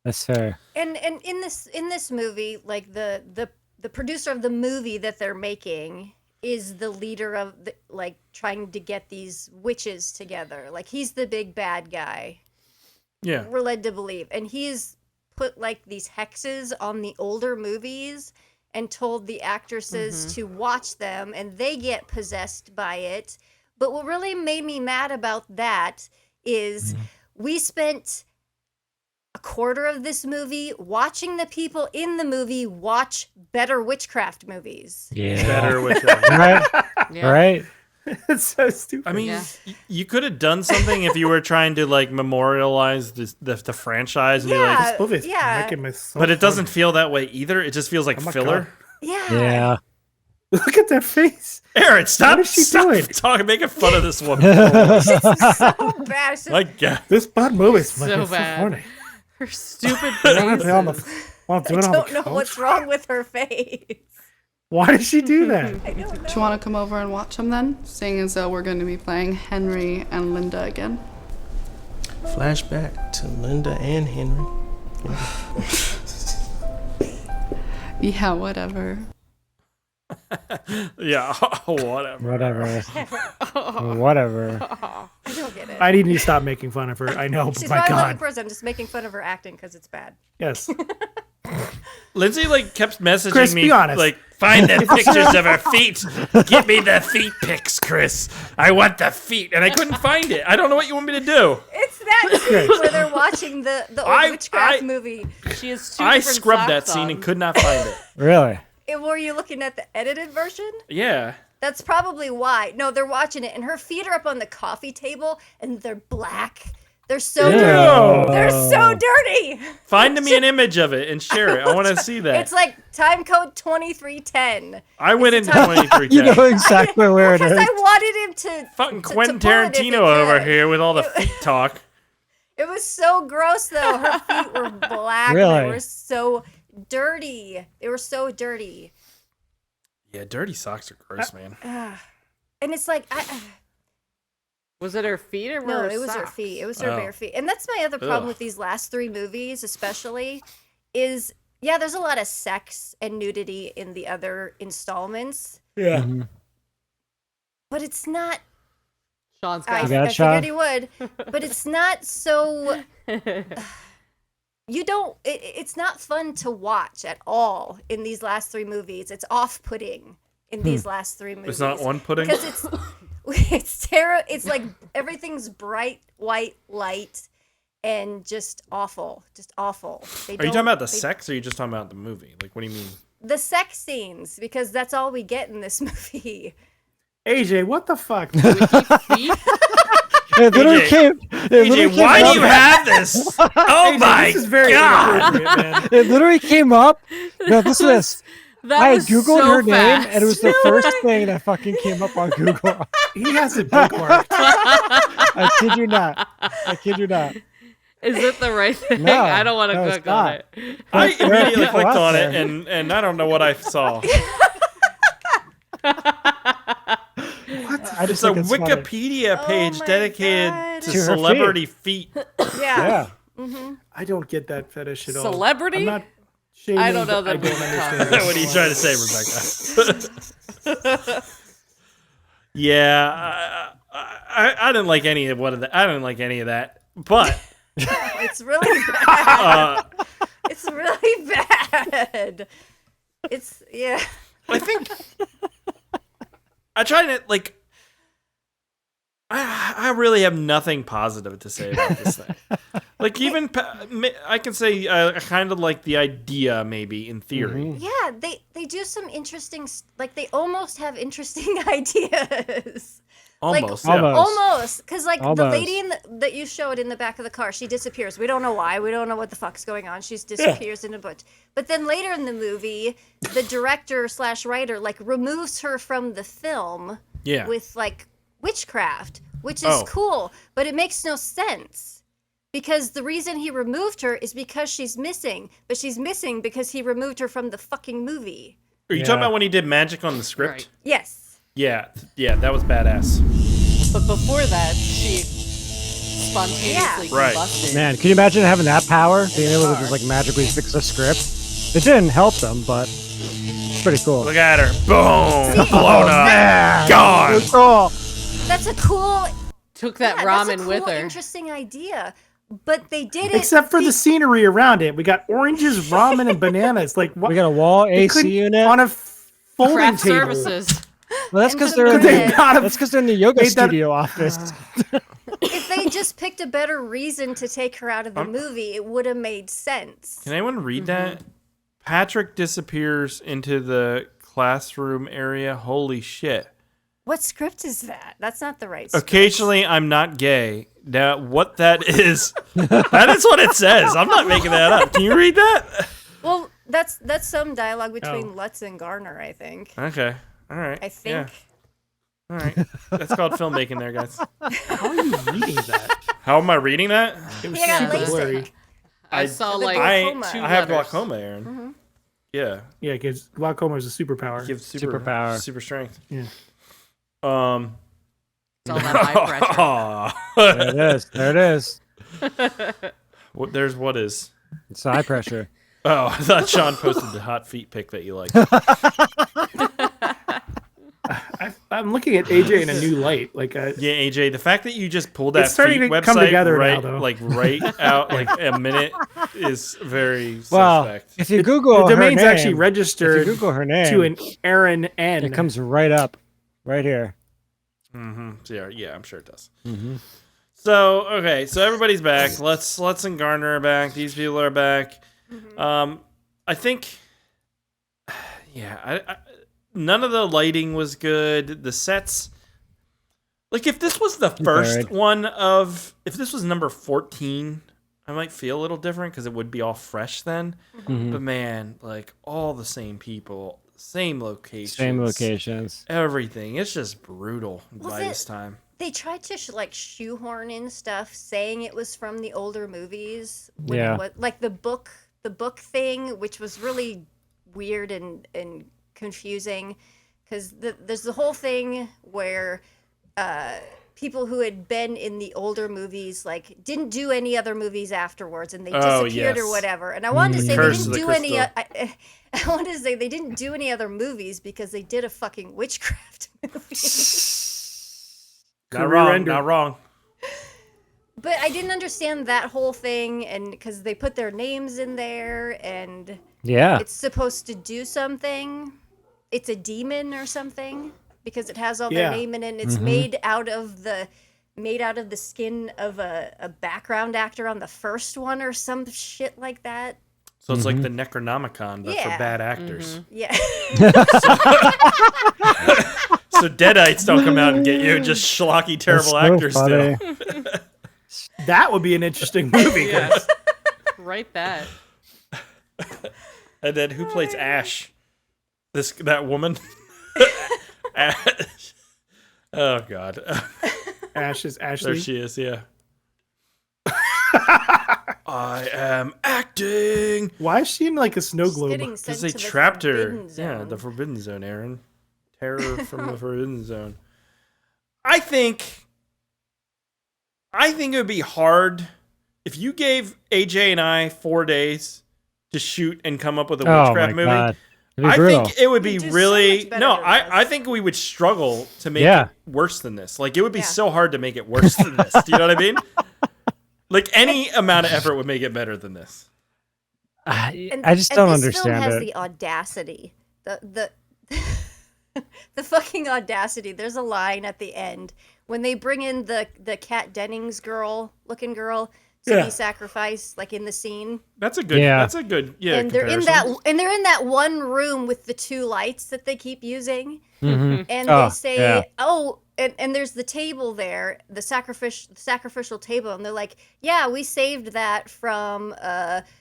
That's fair. And in this movie, like the producer of the movie that they're making is the leader of like trying to get these witches together. Like he's the big bad guy. Yeah. We're led to believe. And he's put like these hexes on the older movies and told the actresses to watch them and they get possessed by it. But what really made me mad about that is we spent a quarter of this movie watching the people in the movie watch better witchcraft movies. Yeah. Better witchcraft. Right. Yeah. Right. It's so stupid. I mean, you could have done something if you were trying to like memorialize the franchise and be like, this movie's yeah. making me so but it doesn't funny. feel that way either. It just feels like my filler. God. Yeah. Yeah. Look at that face. Aaron, stop! What is she stop doing? talking, making fun of this woman. It's so bad. It's just, My God. This bad movie's So making so bad. funny. Her stupid While faces. I'm I doing it on don't the know couch? what's wrong with her face. Why did she do that? I don't know. Do you want to come over and watch them then? Seeing as though we're going to be playing Henry and Linda again. Flashback to Linda and Henry. Yeah, whatever. Yeah, whatever. Whatever. I don't get it. I need to stop making fun of her. I know, but She's my not a loving God. person. I'm just making fun of her acting because it's bad. Yes. Lindsay like kept messaging Chris, me be honest. like, find the pictures of her feet. Give me the feet pics, Chris. I want the feet, and I couldn't find it. I don't know what you want me to do. It's that scene where they're watching the old witchcraft movie. She has two I different scrubbed that socks scene on. and could not find it. Really? Were you looking at the edited version? Yeah. That's probably why. No, they're watching it, and her feet are up on the coffee table, and they're black. They're so dirty. They're so dirty. Find me an image of it and share it. I want to see that. It's like time code 2310. I went into time- 2310. You know exactly where it Because is. I wanted him to Fucking to Quentin pull it if Tarantino it over could. here with all the feet talk. It was so gross, though. Her feet were black. Really? They were so dirty. Yeah, dirty socks are gross, man. And it's like, Was it her feet or no, her it was her socks? feet. It was her Oh. bare feet. And that's my other problem with these last 3 movies, especially, is, yeah, there's a lot of sex and nudity in the other installments, Yeah. but it's not. Sean's I got got it, figured Sean? he would, but it's not so. You don't. It's not fun to watch at all in these last 3 movies. It's off-putting in these last 3 movies. It's not one pudding? Because it's terrible. It's like everything's bright white light and just awful. Just awful. Are you talking about the sex, or are you just talking about the movie? Like, what do you mean? The sex scenes, because that's all we get in this movie. AJ, what the fuck? feet. It literally came. AJ, why do you have this? Oh AJ, my this is very god! inappropriate, man. It literally came up. No, listen to this. That I was googled so her fast. name, and it was the first thing that fucking came up on Google. He has it bookmarked. I kid you not. I kid you not. Is it the right thing? No, I don't want to no, it's click on not. it. I There are immediately people clicked out on it, there. and I don't know what I saw. I just It's a think it's funny. Wikipedia page my dedicated God. to To her celebrity feet. Yeah. Yeah. I don't get that fetish at all. Celebrity? I'm not shaming, I don't know but that I don't movie understand. concept. What are you trying to say, Rebecca? Yeah, I didn't like any of I didn't like any of that, but It's really bad. It's really bad. It's, yeah. I think I try to like. I really have nothing positive to say about this thing. Like, even I can say I kind of like the idea, maybe in theory. Yeah, they do some interesting, like, they almost have interesting ideas. Almost, like, yeah. almost, because like the Almost. lady that you showed in the back of the car, she disappears. We don't know why. We don't know what the fuck's going on. She disappears in a bush. But then later in the movie, the director / writer like removes her from the film. Yeah. With like witchcraft, which is cool, but it makes no sense. Because the reason he removed her is because she's missing, but she's missing because he removed her from the fucking movie. Are you talking about when he did magic on the script? Right. Yes. Yeah, that was badass. But before that, she spontaneously Right. combusted. Man, can you imagine having that power? Being able to just like magically fix a script? It didn't help them, but it's pretty cool. Look at her. Boom! Blown up. Man, Gone. so cool. That's a cool, Took that that's ramen a cool, with her. interesting idea. But they did it. Except for the scenery around it. We got oranges, ramen, and bananas. Like, what? We got a wall They AC couldn't- unit. on a folding Craft table. services. Well, that's and because some they're in bread. the, that's because they're in the yoga Made that- studio office. If they just picked a better reason to take her out of the movie, it would have made sense. Can anyone read that? Patrick disappears into the classroom area. Holy shit. What script is that? That's not the right script. Occasionally, I'm not gay. Now, what that is, that is what it says. I'm not making that up. Can you read that? Well, that's some dialogue between Lutz and Garner, I think. Okay. All right. I think. Yeah. All right. That's called filmmaking there, guys. How are you reading that? How am I reading that? It was He got super LASIK. blurry. I saw like glaucoma. two I have letters. glaucoma, Aaron. Yeah. Yeah, because glaucoma is a superpower. Gives super Superpower. super strength. Yeah. It's all that high pressure. There it is. There it is. What is? It's high pressure. Oh, I thought Sean posted the hot feet pic that you liked. I'm looking at AJ in a new light. Like, Yeah, AJ, the fact that you just pulled that It's starting feet to website come together now, right, though. like right out like a minute is very Well, suspect. if you Google the her domain's name, actually registered if you Google her name, to an Aaron N. it comes right up, right here. So, yeah, I'm sure it does. So okay, so everybody's back. Let's and Garner are back. These people are back. I think, yeah, I none of the lighting was good. The sets, like if this was the first one of, if this was number 14, I might feel a little different because it would be all fresh then. But man, like all the same people, same locations, Same locations. everything. It's just brutal by this time. They tried to like shoehorn in stuff saying it was from the older movies. When Yeah. It was, like the book thing, which was really weird and confusing, because there's the whole thing where people who had been in the older movies like didn't do any other movies afterwards, and they disappeared or whatever. And I wanted to say they didn't do any. I wanted to say they didn't do any other movies because they did a fucking witchcraft movie. Not wrong. Not wrong. But I didn't understand that whole thing, and because they put their names in there, and it's supposed to do something. It's a demon or something because it has all their name in it. And it's made out of the skin of a background actor on the first one or some shit like that. So it's like the Necronomicon, but for bad actors. Yeah. So Deadites don't come out and get you. Just schlocky, terrible actors funny. still. That would be an interesting movie. Yes. Write that. And then who plays Ash? That woman? Ash. Oh, God. Ash is Ashley. There she is, yeah. I am acting. Why is she in like a snow globe? Because they trapped her. Yeah, the Forbidden Zone, Aaron. Terror from the Forbidden Zone. I think it would be hard if you gave AJ and I 4 days to shoot and come up with a witchcraft movie. God. I think it would be really I think we would struggle to make it worse than this. Like it would be so hard to make it worse than this. Do you know what I mean? Like any amount of effort would make it better than this. I just don't understand this film has it. the audacity. The fucking audacity. There's a line at the end when they bring in the Kat Dennings looking girl to be sacrificed, like in the scene. That's a good And they're in that one room with the two lights that they keep using. Mm-hmm. And they say, and there's the table there, the sacrificial table, and they're like, yeah, we saved that from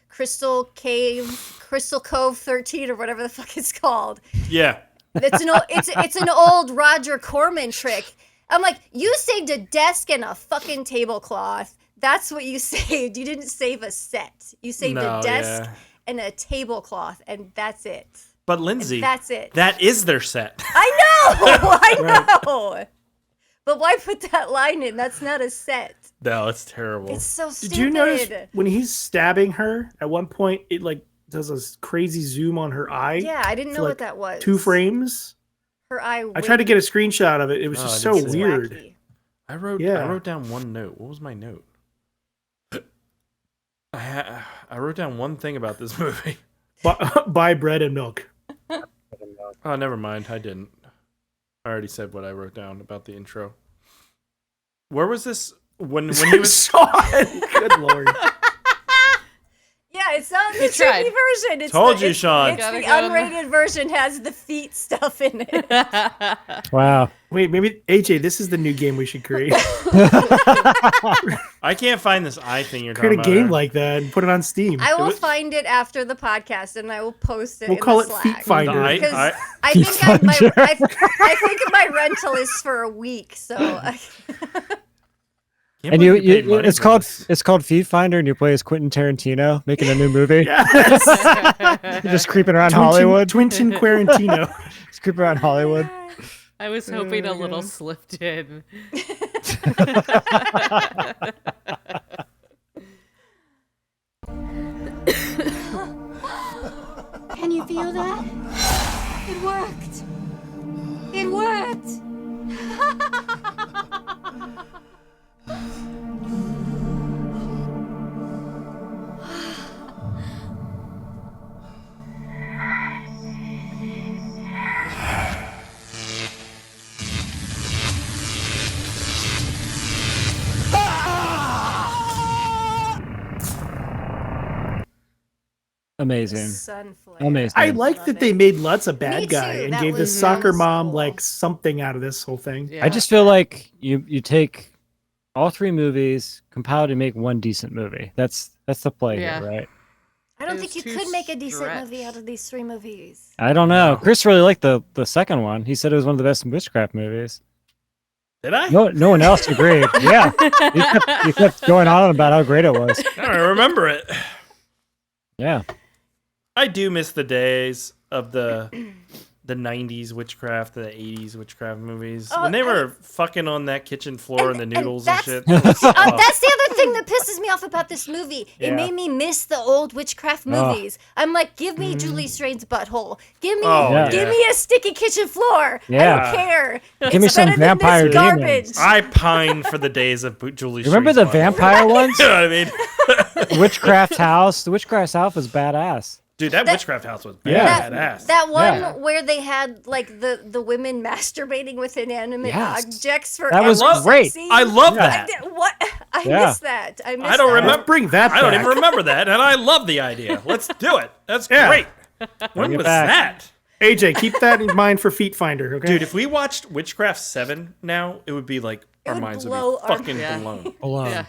Crystal Cove 13 or whatever the fuck it's called. Yeah. It's an old Roger Corman trick. I'm like, you saved a desk and a fucking tablecloth. That's what you saved. You didn't save a set. You saved a desk and a tablecloth, and that's it. But Lindsay, that's it. That is their set. I know. But why put that line in? That's not a set. No, it's terrible. It's so stupid. Did you notice when he's stabbing her, at one point it like does a crazy zoom on her eye? Yeah, I didn't know what that was. 2 frames. Her eye. I tried to get a screenshot of it. It was just so weird. Wacky. I wrote down one note. What was my note? I wrote down one thing about this movie. Buy bread and milk. Oh, never mind. I didn't. I already said what I wrote down about the intro. Where was this? When he was Sean. Good lord. Yeah, it's not the tricky version. It's Told you, Sean. It's the unrated version has the feet stuff in it. Wow. Wait, maybe AJ, this is the new game we should create. I can't find this eye thing you're Create talking a about. game like that and put it on Steam. I will find it after the podcast and I will post it. We'll in call the it Slack. Feet Finder. Because I think my rental is for a week, so. And it's called Feed Finder, and you play as Quentin Tarantino making a new movie. You're just creeping around Hollywood. Quentin Quarantino. Just creeping around Hollywood. I was hoping a little slipped in. Can you feel that? It worked. It worked. Amazing. Amazing. I like that they made Lutz a bad Me guy too. and That gave the was soccer so mom cool. like something out of this whole thing. Yeah. I just feel like you take all 3 movies, compile to make one decent movie. That's the play Yeah. here, right? I don't It think was you too could make a decent stretched. movie out of these 3 movies. I don't know. Chris really liked the second one. He said it was one of the best Witchcraft movies. Did I? No one else agreed. Yeah, you kept going on about how great it was. I don't remember it. Yeah. I do miss the days of the 90s witchcraft, the 80s witchcraft movies. Oh, when they were fucking on that kitchen floor and the noodles and shit. That's the other thing that pisses me off about this movie. Yeah. It made me miss the old witchcraft movies. I'm like, give me Julie Strain's butthole. Give me a sticky kitchen floor. I don't care. Give me some vampire garbage. I pine for the days of Julie Strain's Remember the butthole. vampire ones? You know what I mean? Witchcraft House. The Witchcraft House was badass. Dude, that Witchcraft House was Yeah. badass. That one where they had like the women masturbating with inanimate objects for That was great. I love that. What? I miss that. I don't remember. Let's bring that I don't back. even remember that, and I love the idea. Let's do it. That's great. When Bring it was back. that? AJ, keep that in mind for Feet Finder, okay? Dude, if we watched Witchcraft 7 now, it would be like our minds would blow be our- fucking blown.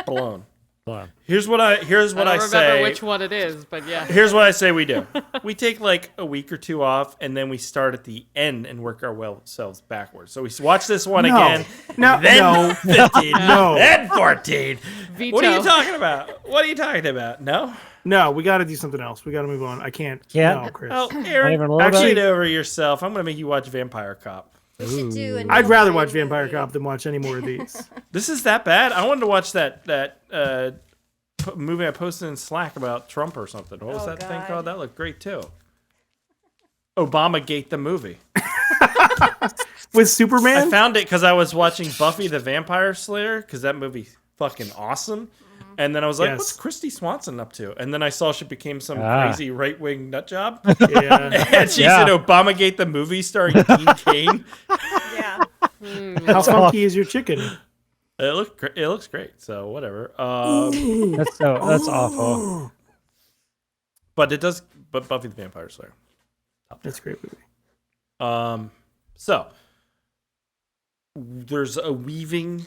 Blown. Blown. Here's what I I don't remember say. which one it is, but yeah. Here's what I say we do. We take like a week or two off, and then we start at the end and work ourselves backwards. So we watch this one No. again, No. then No. 15, No. then 14. Veto. What are you talking about? What are you talking about? No? No, we got to do something else. We got to move on. I can't. Yeah. No, Chris. Oh, Aaron, even a little actually, bit? get over yourself. I'm going to make you watch Vampire Cop. We should do a I'd no rather brainer watch Vampire movie. Cop than watch any more of these. This is that bad? I wanted to watch that movie I posted in Slack about Trump or something. What was Oh, that thing God. called? That looked great, too. Obamagate the movie. With Superman? I found it because I was watching Buffy the Vampire Slayer because that movie's fucking awesome. And then I was like, Yes. what's Christy Swanson up to? And then I saw she became some Ah. crazy right-wing nut job. Yeah. And she's in Obamagate the movie starring Dean Cain. Yeah. How funky is your chicken? It looks great. So whatever. That's awful. But it does. But Buffy the Vampire Slayer. That's a great movie. So there's a weaving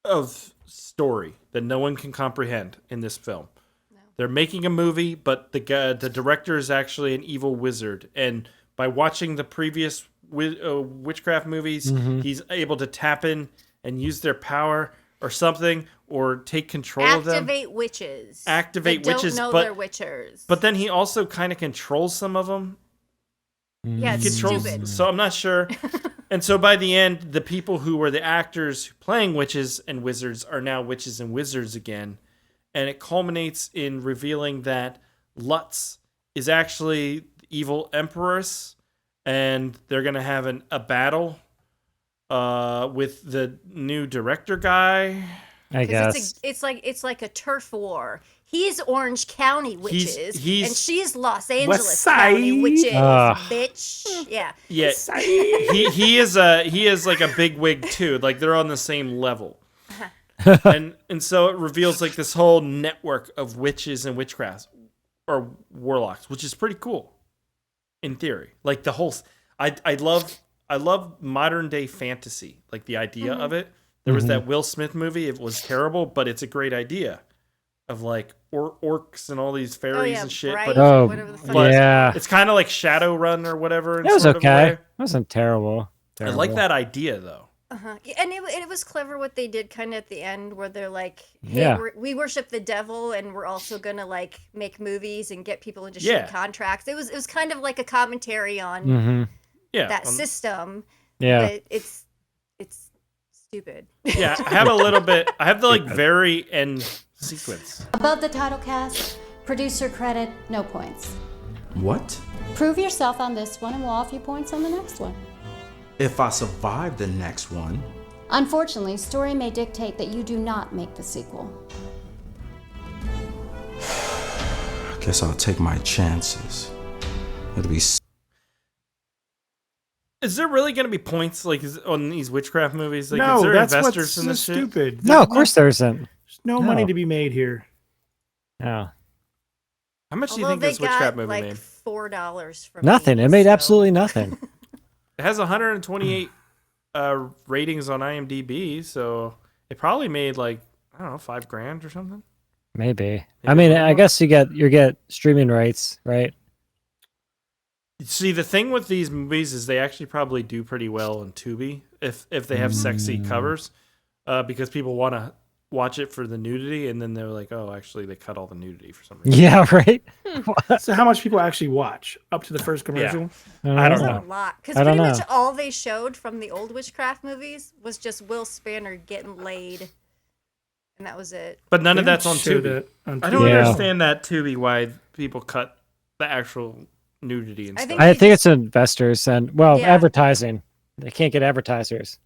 of story that no one can comprehend in this film. They're making a movie, but the director is actually an evil wizard, and by watching the previous witchcraft movies, he's able to tap in and use their power or something, or take control of them. Activate witches. Activate that witches, don't know but they're witchers. But then he also kind of controls some of them. yeah, it's Controls, stupid. so I'm not sure. And so by the end, the people who were the actors playing witches and wizards are now witches and wizards again. And it culminates in revealing that Lutz is actually the evil empress, and they're going to have a battle with the new director guy. I 'Cause guess. it's like a turf war. He's Orange County witches, and she's Los Angeles County Side. witches, Ugh. bitch. Yeah. Yeah, he is like a big wig too. Like they're on the same level. and so it reveals like this whole network of witches and witchcrafts or warlocks, which is pretty cool in theory. Like the whole I love modern day fantasy, like the idea of it. There was that Will Smith movie. It was terrible, but it's a great idea of like orcs and all these fairies and shit. Bright, But Oh, whatever the fuck. yeah. it's kind of like Shadowrun or whatever. In It was sort of a okay. way. It wasn't terrible. I like that idea though. And it was clever what they did kind of at the end where they're like, hey, Yeah. we worship the devil and we're also going to like make movies and get people into Yeah. shitty contracts. It was kind of like a commentary on Mm-hmm. Yeah, that system. Yeah. But it's stupid. yeah. I have a little bit. I have the like very end sequence. Above the title cast, producer credit, no points. What? Prove yourself on this one and we'll offer you points on the next one. If I survive the next one, Unfortunately, story may dictate that you do not make the sequel. I guess I'll take my chances. It'll be Is there really going to be points like on these witchcraft movies? Like, is No, there that's investors what's in so this shit? stupid. No, of course there isn't. There's no money to be made here. No. How much do you Although think they this witchcraft got movie like made? $4 from Nothing. me, It made so- absolutely nothing. It has 128 ratings on IMDb, so it probably made like I don't know $5,000 or something. Maybe. I mean, I guess you get streaming rights, right? See, the thing with these movies is they actually probably do pretty well on Tubi if they have sexy covers, because people want to watch it for the nudity, and then they're like, oh, actually, they cut all the nudity for some reason. Yeah, right. So how much people actually watch up to the first commercial? I don't A know. lot, because I don't pretty much know. all they showed from the old Witchcraft movies was just Will Spanner getting laid, and that was it. But none of They that's on showed Tubi. it on I don't Tubi. Yeah. understand that Tubi, why people cut the actual nudity and I stuff. think I they think just- it's investors and well, Yeah. advertising. They can't get advertisers.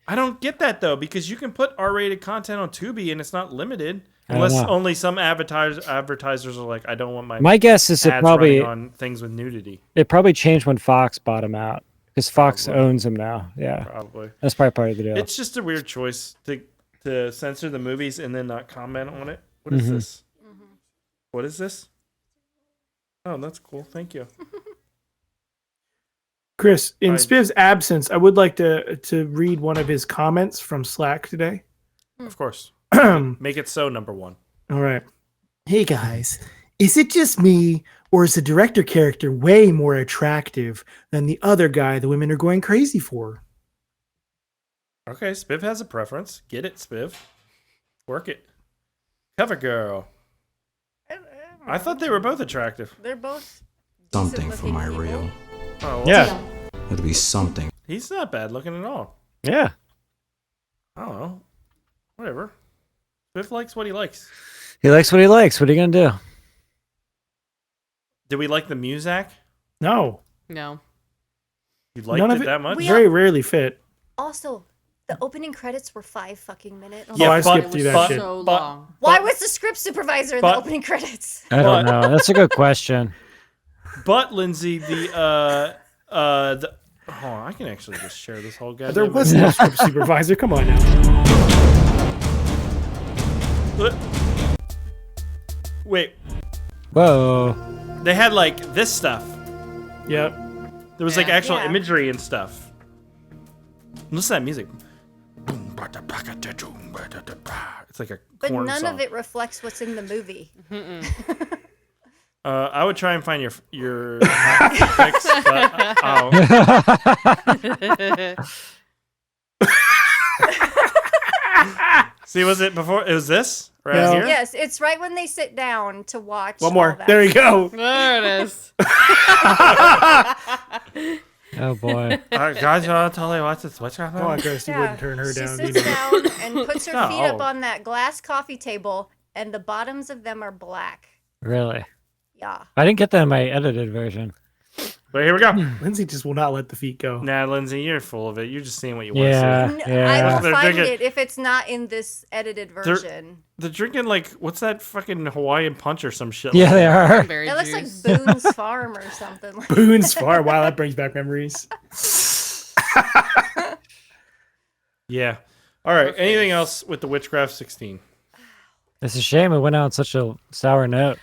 I don't get that though, because you can put R-rated content on Tubi and it's not limited, I don't unless know. only some advertisers are like, I don't want My guess is it ads probably running on things with nudity. it probably changed when Fox bought them out because Fox Probably. owns them now. Yeah, Probably. that's probably part of the deal. It's just a weird choice to censor the movies and then not comment on it. What is Mhm. this? What is this? Oh, that's cool. Thank you. Chris, in I- Spiv's absence, I would like to read one of his comments from Slack today. Of course. All Make it so, number one. right. Hey guys, is it just me, or is the director character way more attractive than the other guy the women are going crazy for? Okay, Spiv has a preference. Get it, Spiv. Work it. Cover girl. I thought they were both attractive. They're both Something for decent-looking my people. real. Oh, well, Yeah, It'll be something. He's not bad looking at all. yeah. I don't know. Whatever. Spiv likes what he likes. He likes what he likes. What are you gonna do? Did we like the Muzak? No, No. You liked none it of it. that much? We Very rarely fit. Also, the opening credits were 5 fucking minutes. Oh, I but- skipped It through was that but- shit. so but- long. Why But- was the script supervisor in but- the opening credits? I don't know. That's a good question. But Lindsay, the oh, I can actually just share this whole goddamn There movie. was no script supervisor. Come on now. Wait, Whoa. they had like this stuff. Yep. There was like Yeah. actual Yeah. imagery and stuff. Listen to that music. It's like a But corn none song. of it reflects what's in the movie. I would try and find your fix, but see, was it before? It was this right No. here. Yes, it's right when they sit down to watch. One all more. that. There you go. There it is. Oh boy. Guys, you want to tell me what's this Witchcraft? Come on, Chris. You Yeah, wouldn't turn her she down. You sits know. down and puts her feet up No. on that glass coffee table, and the bottoms of them are black. Really? Yeah. I didn't get that in my edited version. But here we go. Lindsay just will not let the feet go. Nah, Lindsay, you're full of it. You're just seeing what you want Yeah. to see. I Yeah. will They're find drinking- it if it's not in this edited version. They're drinking like what's that fucking Hawaiian punch or some shit? Yeah, like they that. are. Berry It looks like juice. Boone's Farm or something. Like Boone's Farm. Wow, that brings back memories. Yeah. All right. Anything else with the Witchcraft 16? It's a shame it went out on such a sour note.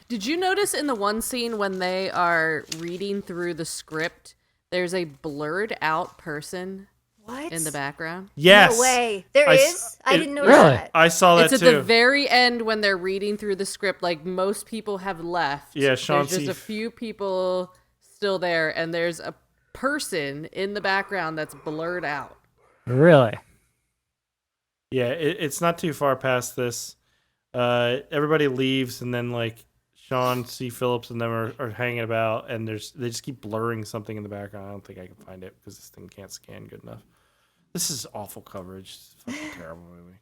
Did you notice in the one scene when they are reading through the script, there's a blurred out person what? in the background? Yes. No way. There I is? s- I it- didn't notice Really? that. I saw that It's at too. the very end when they're reading through the script. Like most people have left. Yeah, Sean There's just C. a few people still there, and there's a person in the background that's blurred out. Really? Yeah, it's not too far past this. Everybody leaves, and then like Sean C. Phillips and them are hanging about, and they just keep blurring something in the background. I don't think I can find it because this thing can't scan good enough. This is awful coverage. It's a fucking terrible movie.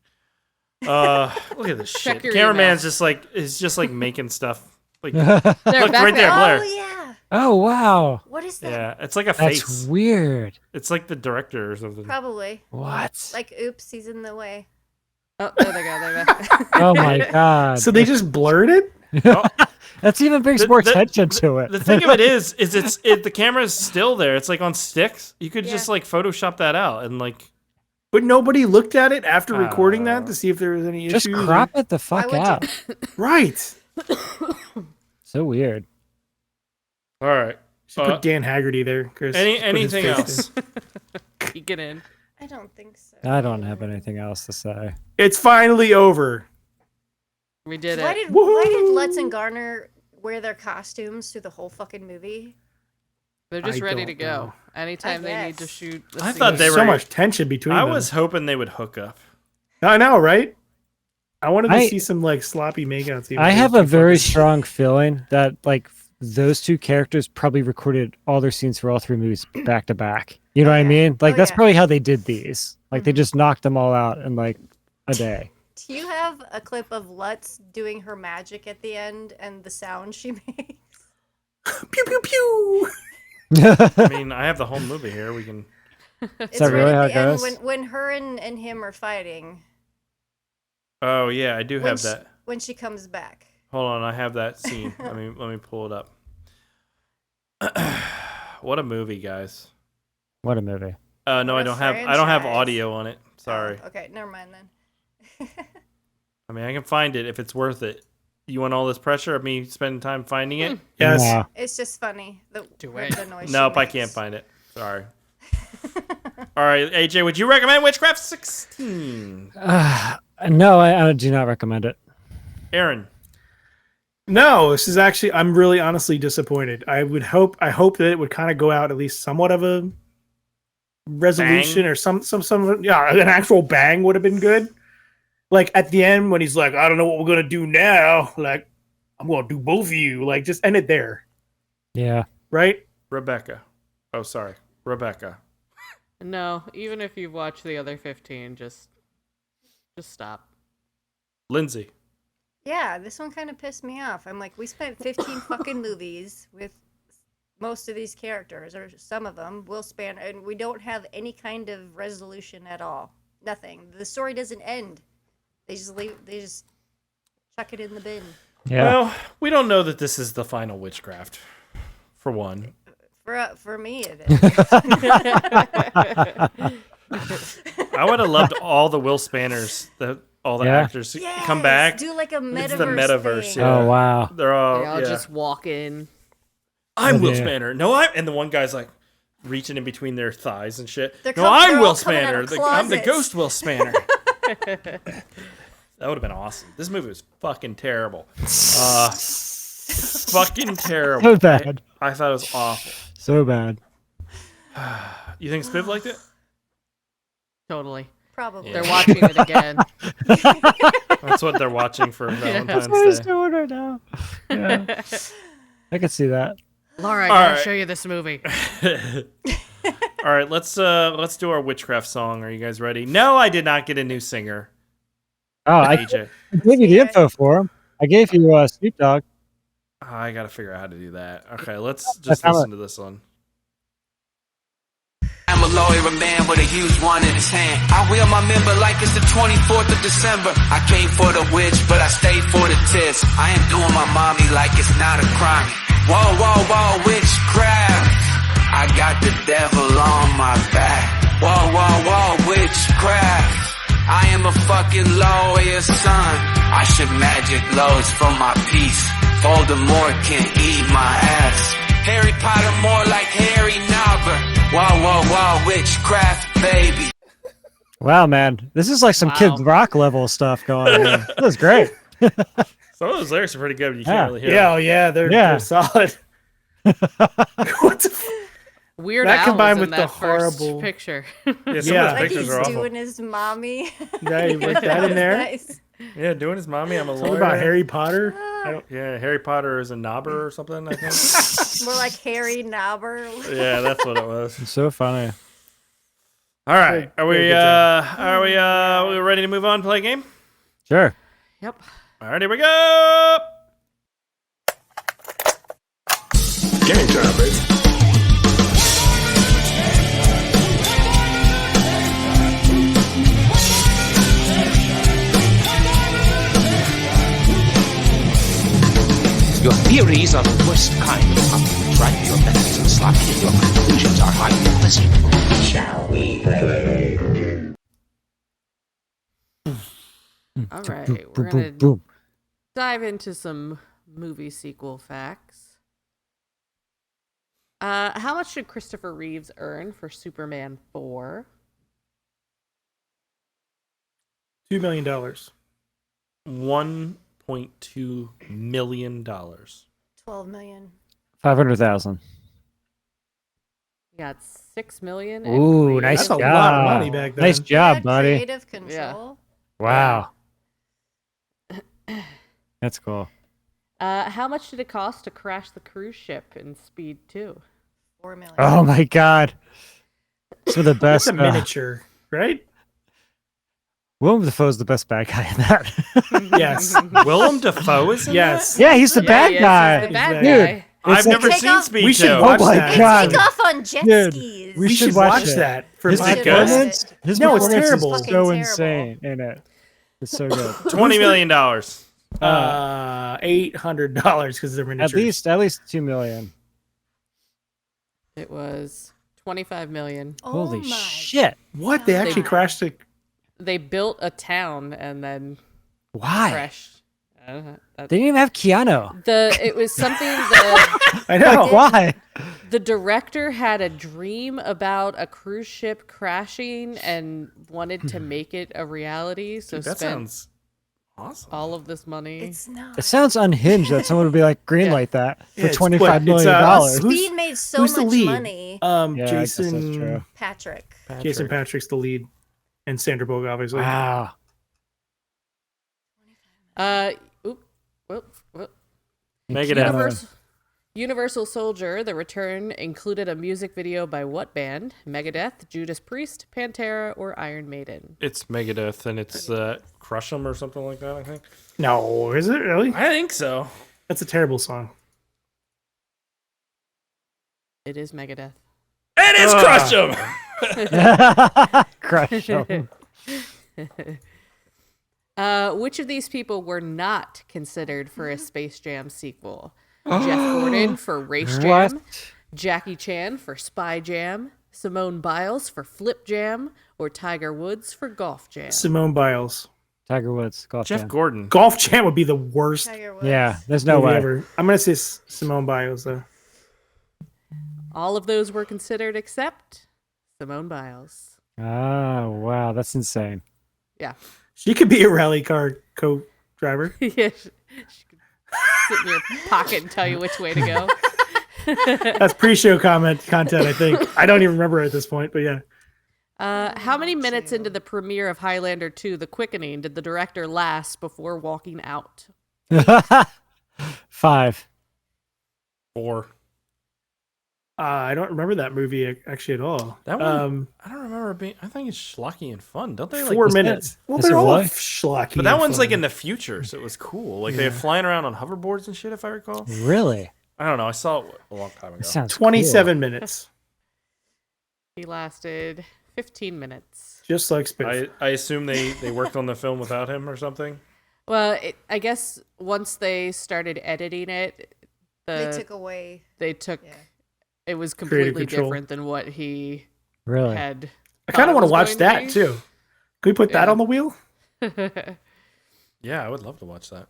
Look at this Check shit. your Cameraman's email. is just like making stuff. Like There, look back right there, there. Blair. Oh, yeah. Oh wow. What is that? Yeah, it's like a That's face. weird. It's like the director or something. Probably. What? Like, oops, he's in the way. Oh, there they go. There they go. Oh my god. So they just blurred it? That's even brings The- more the- attention to it. The thing of it is the camera is still there. It's like on sticks. You could just like Photoshop that out and like. But nobody looked at it after recording Oh. that to see if there was any Just issues. crop it the fuck would you- out. Right. So weird. All right. Should put Dan Haggerty there, Chris. Just put his Anything face else? there. Peek it in. I don't think so. I don't have anything else to say. It's finally over. We did Why it. did Lutz and Garner wear their costumes through the whole fucking movie? They're just I ready to don't go. know. Anytime they need to guess. shoot. I thought they There's were so much tension between I them. was hoping they would hook up. I know, right? I wanted to I- see some like sloppy makeout scenes. I with have those a two very fuckers. strong feeling that like those two characters probably recorded all their scenes for all three movies back to back. You know what I mean? Like that's probably how they did these. Like they just knocked them all out in like a day. Do you have a clip of Lutz doing her magic at the end and the sound she makes? Pew pew pew. I mean, I have the whole movie here. We can. It's that really at how the it end goes? when her and him are fighting. Oh yeah, I do have that. When she comes back. Hold on, I have that scene. let me pull it up. What a movie, guys. What a movie. No, What I a don't have franchise. audio on it. Sorry. Oh, okay, never mind then. I mean, I can find it if it's worth it. You want all this pressure of me spending time finding it? Yes. Nah. It's just funny. The noise she Nope, I makes. can't find it. Sorry. All right, AJ, would you recommend Witchcraft 16? No, I do not recommend it. Aaron. No, this is actually. I'm really honestly disappointed. I hope that it would kind of go out at least somewhat of a resolution Bang. or some yeah, an actual bang would have been good. Like at the end when he's like, I don't know what we're gonna do now. Like I'm gonna do both of you. Like just end it there, Yeah. right? Rebecca. Oh, sorry. Rebecca. No, even if you've watched the other 15, just stop. Lindsay. Yeah, this one kind of pissed me off. I'm like, we spent 15 fucking movies with most of these characters, or some of them, will span, and we don't have any kind of resolution at all. Nothing. The story doesn't end. They just chuck it in the bin. Yeah. Well, we don't know that this is the final Witchcraft, for one. For me, it is. I would have loved all the Will Spanners, all the Yeah. actors to come back. Do like a metaverse. It's the metaverse. thing. Yeah. Oh wow. They're all. They all yeah. just walk in. I'm Will Yeah. Spanner. No, and the one guy's like reaching in between their thighs and shit. They're No, they're I'm all Will coming out Spanner. of I'm the closets. ghost Will Spanner. That would have been awesome. This movie was fucking terrible. Fucking terrible. So bad. I thought it was awful. So bad. You think Spiv liked it? Totally. Probably. They're watching it again. That's what they're watching for That's what he's Valentine's Day. doing right now. Yeah. I could see that. Laura, I All gotta right. show you this movie. All right, let's do our Witchcraft song. Are you guys ready? No, I did not get a new singer. Oh, I AJ. gave you the info for him. I gave you Snoop Dogg. Oh, I gotta figure out how to do that. Okay, let's I just found listen to this one. I'm a lawyer, a man with a huge one in his hand. I wheel my member like it's the 24th of December. I came for the witch, but I stayed for the tits. I ain't doing my mommy like it's not a crime. Whoa, whoa, whoa, witchcraft. I got the devil on my back. Whoa, whoa, whoa, witchcraft. I am a fucking lawyer's son. I should magic loads for my peace. Voldemort can eat my ass. Harry Potter more like Harry Nobber. Whoa, whoa, whoa, witchcraft, baby. Wow, man, this is like some Kid Rock level stuff going on. This is great. Some of those lyrics are pretty good, but you Yeah. can't really hear Yeah, them. oh yeah, they're solid. What the Weird That Al combined was in with the that first horrible picture. Yeah, some of Yeah. those Like pictures he's are awful. doing his mommy. Yeah, you put that in there. Nice. Yeah, doing his mommy. I'm a Something lawyer. about Harry Potter. Yeah, Harry Potter is a knobber or something, I think. More like Harry Knobber. Yeah, that's what it was. It's so funny. All right, are we Very good we ready to move on, play a game? Sure. Yep. All right, here we go. Game time, baby. Your theories are the worst kind. Right, your methods are sloppy and your conclusions are highly questionable. Shall we play? All right, we're gonna dive into some movie sequel facts. How much did Christopher Reeves earn for Superman 4? $2 million. $1.2 million. 12 million. 500,000. You got 6 million. Ooh, nice That's job. a lot of money back then. Nice job, Yeah, buddy. creative control. Wow. That's cool. How much did it cost to crash the cruise ship in Speed 2? 4 million. Oh my God. Some of the best. It's a miniature, right? Willem Dafoe's the best bad guy in that. Yes. Willem Dafoe is in Yes. Yeah, he's the bad yes, guy. he's the bad Dude, guy. I've never Take seen off- Speed We 2. should watch Oh my that. God. Take off on jet Dude, skis. We should watch that. For Is my it good? performance, his No, it's performance terrible. is Fucking so terrible. insane in it. It's so good. $20 million. $800 because they're miniatures. At least 2 million. It was 25 million. Holy my shit. What? They actually crashed the. They built a town and then Why? crashed. I don't know. They didn't even have Keanu. It was something that I know. Like, why? the director had a dream about a cruise ship crashing and wanted to make it a reality. So Dude, that spent sounds awesome. all of this money. It's not. It sounds unhinged that someone would be like, greenlight that for Yeah, it's $25 what- million. it's, Speed made so who's the much lead? money. Yeah, I guess that's Jason true. Patrick. Jason Patrick's the lead, and Sandra Bullock obviously. Wow. Megadeth. Universal Soldier: The Return included a music video by what band? Megadeth, Judas Priest, Pantera, or Iron Maiden? It's Megadeth, and it's Crush 'Em or something like that, I think. No, is it really? I think so. That's a terrible song. It is Megadeth. It is Crush 'Em! Crush 'em. Which of these people were not considered for a Space Jam sequel? Jeff Gordon for Race Jam, What? Jackie Chan for Spy Jam, Simone Biles for Flip Jam, or Tiger Woods for Golf Jam? Simone Biles. Tiger Woods. Golf Jeff Jam. Gordon. Golf Jam would be the worst. Tiger Woods. Yeah, there's no movie way. ever. I'm gonna say Simone Biles though. All of those were considered except Simone Biles. Oh, wow. That's insane. Yeah. She could be a rally car co-driver. Yeah, she could sit in your pocket and tell you which way to go. That's pre-show content, I think. I don't even remember at this point, but yeah. How many minutes into the premiere of Highlander 2: The Quickening did the director last before walking out? 5. 4. I don't remember that movie actually at all. That one, I don't remember it being. I think it's schlocky and fun. Don't they like 4 minutes? Well, Is they're it all what? schlocky. But that and one's like fun. in the future, so it was cool. Like they're flying around on hoverboards and shit, if I recall. Really? I don't know. I saw it a long time ago. That sounds 27 minutes. He lasted 15 minutes. Just like Spiff. I assume they worked on the film without him or something. Well, I guess once they started editing it, They took away. it was completely control. different than what he Really? had. I kind of want to watch going that be. too. Can we put that on the wheel? Yeah, I would love to watch that.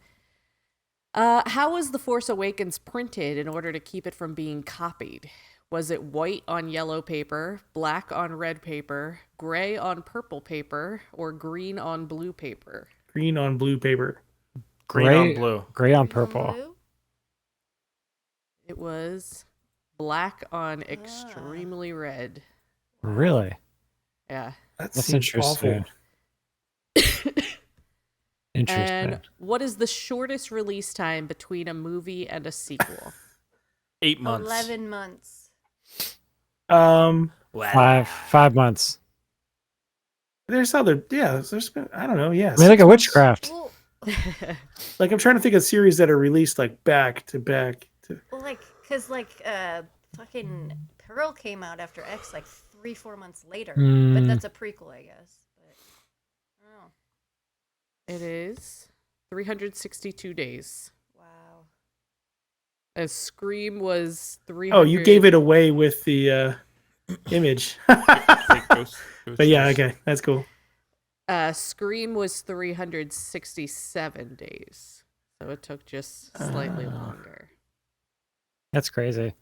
How was The Force Awakens printed in order to keep it from being copied? Was it white on yellow paper, black on red paper, gray on purple paper, or green on blue paper? Green on blue paper. Green on blue. Gray on purple. It was black on extremely red. Really? Yeah. That's interesting. Interesting. And what is the shortest release time between a movie and a sequel? 8 months. 11 months. 5 months. There's other, there's been, I don't know, yes. I mean, like a Witchcraft. Like I'm trying to think of series that are released like back to back. Well, cause fucking Pearl came out after X like 3-4 months later, but that's a prequel, I guess. But I don't know. It is 362 days. Wow. As Scream was 300. Oh, you gave it away with the image. But yeah, okay, that's cool. Scream was 367 days. So it took just slightly longer. That's crazy.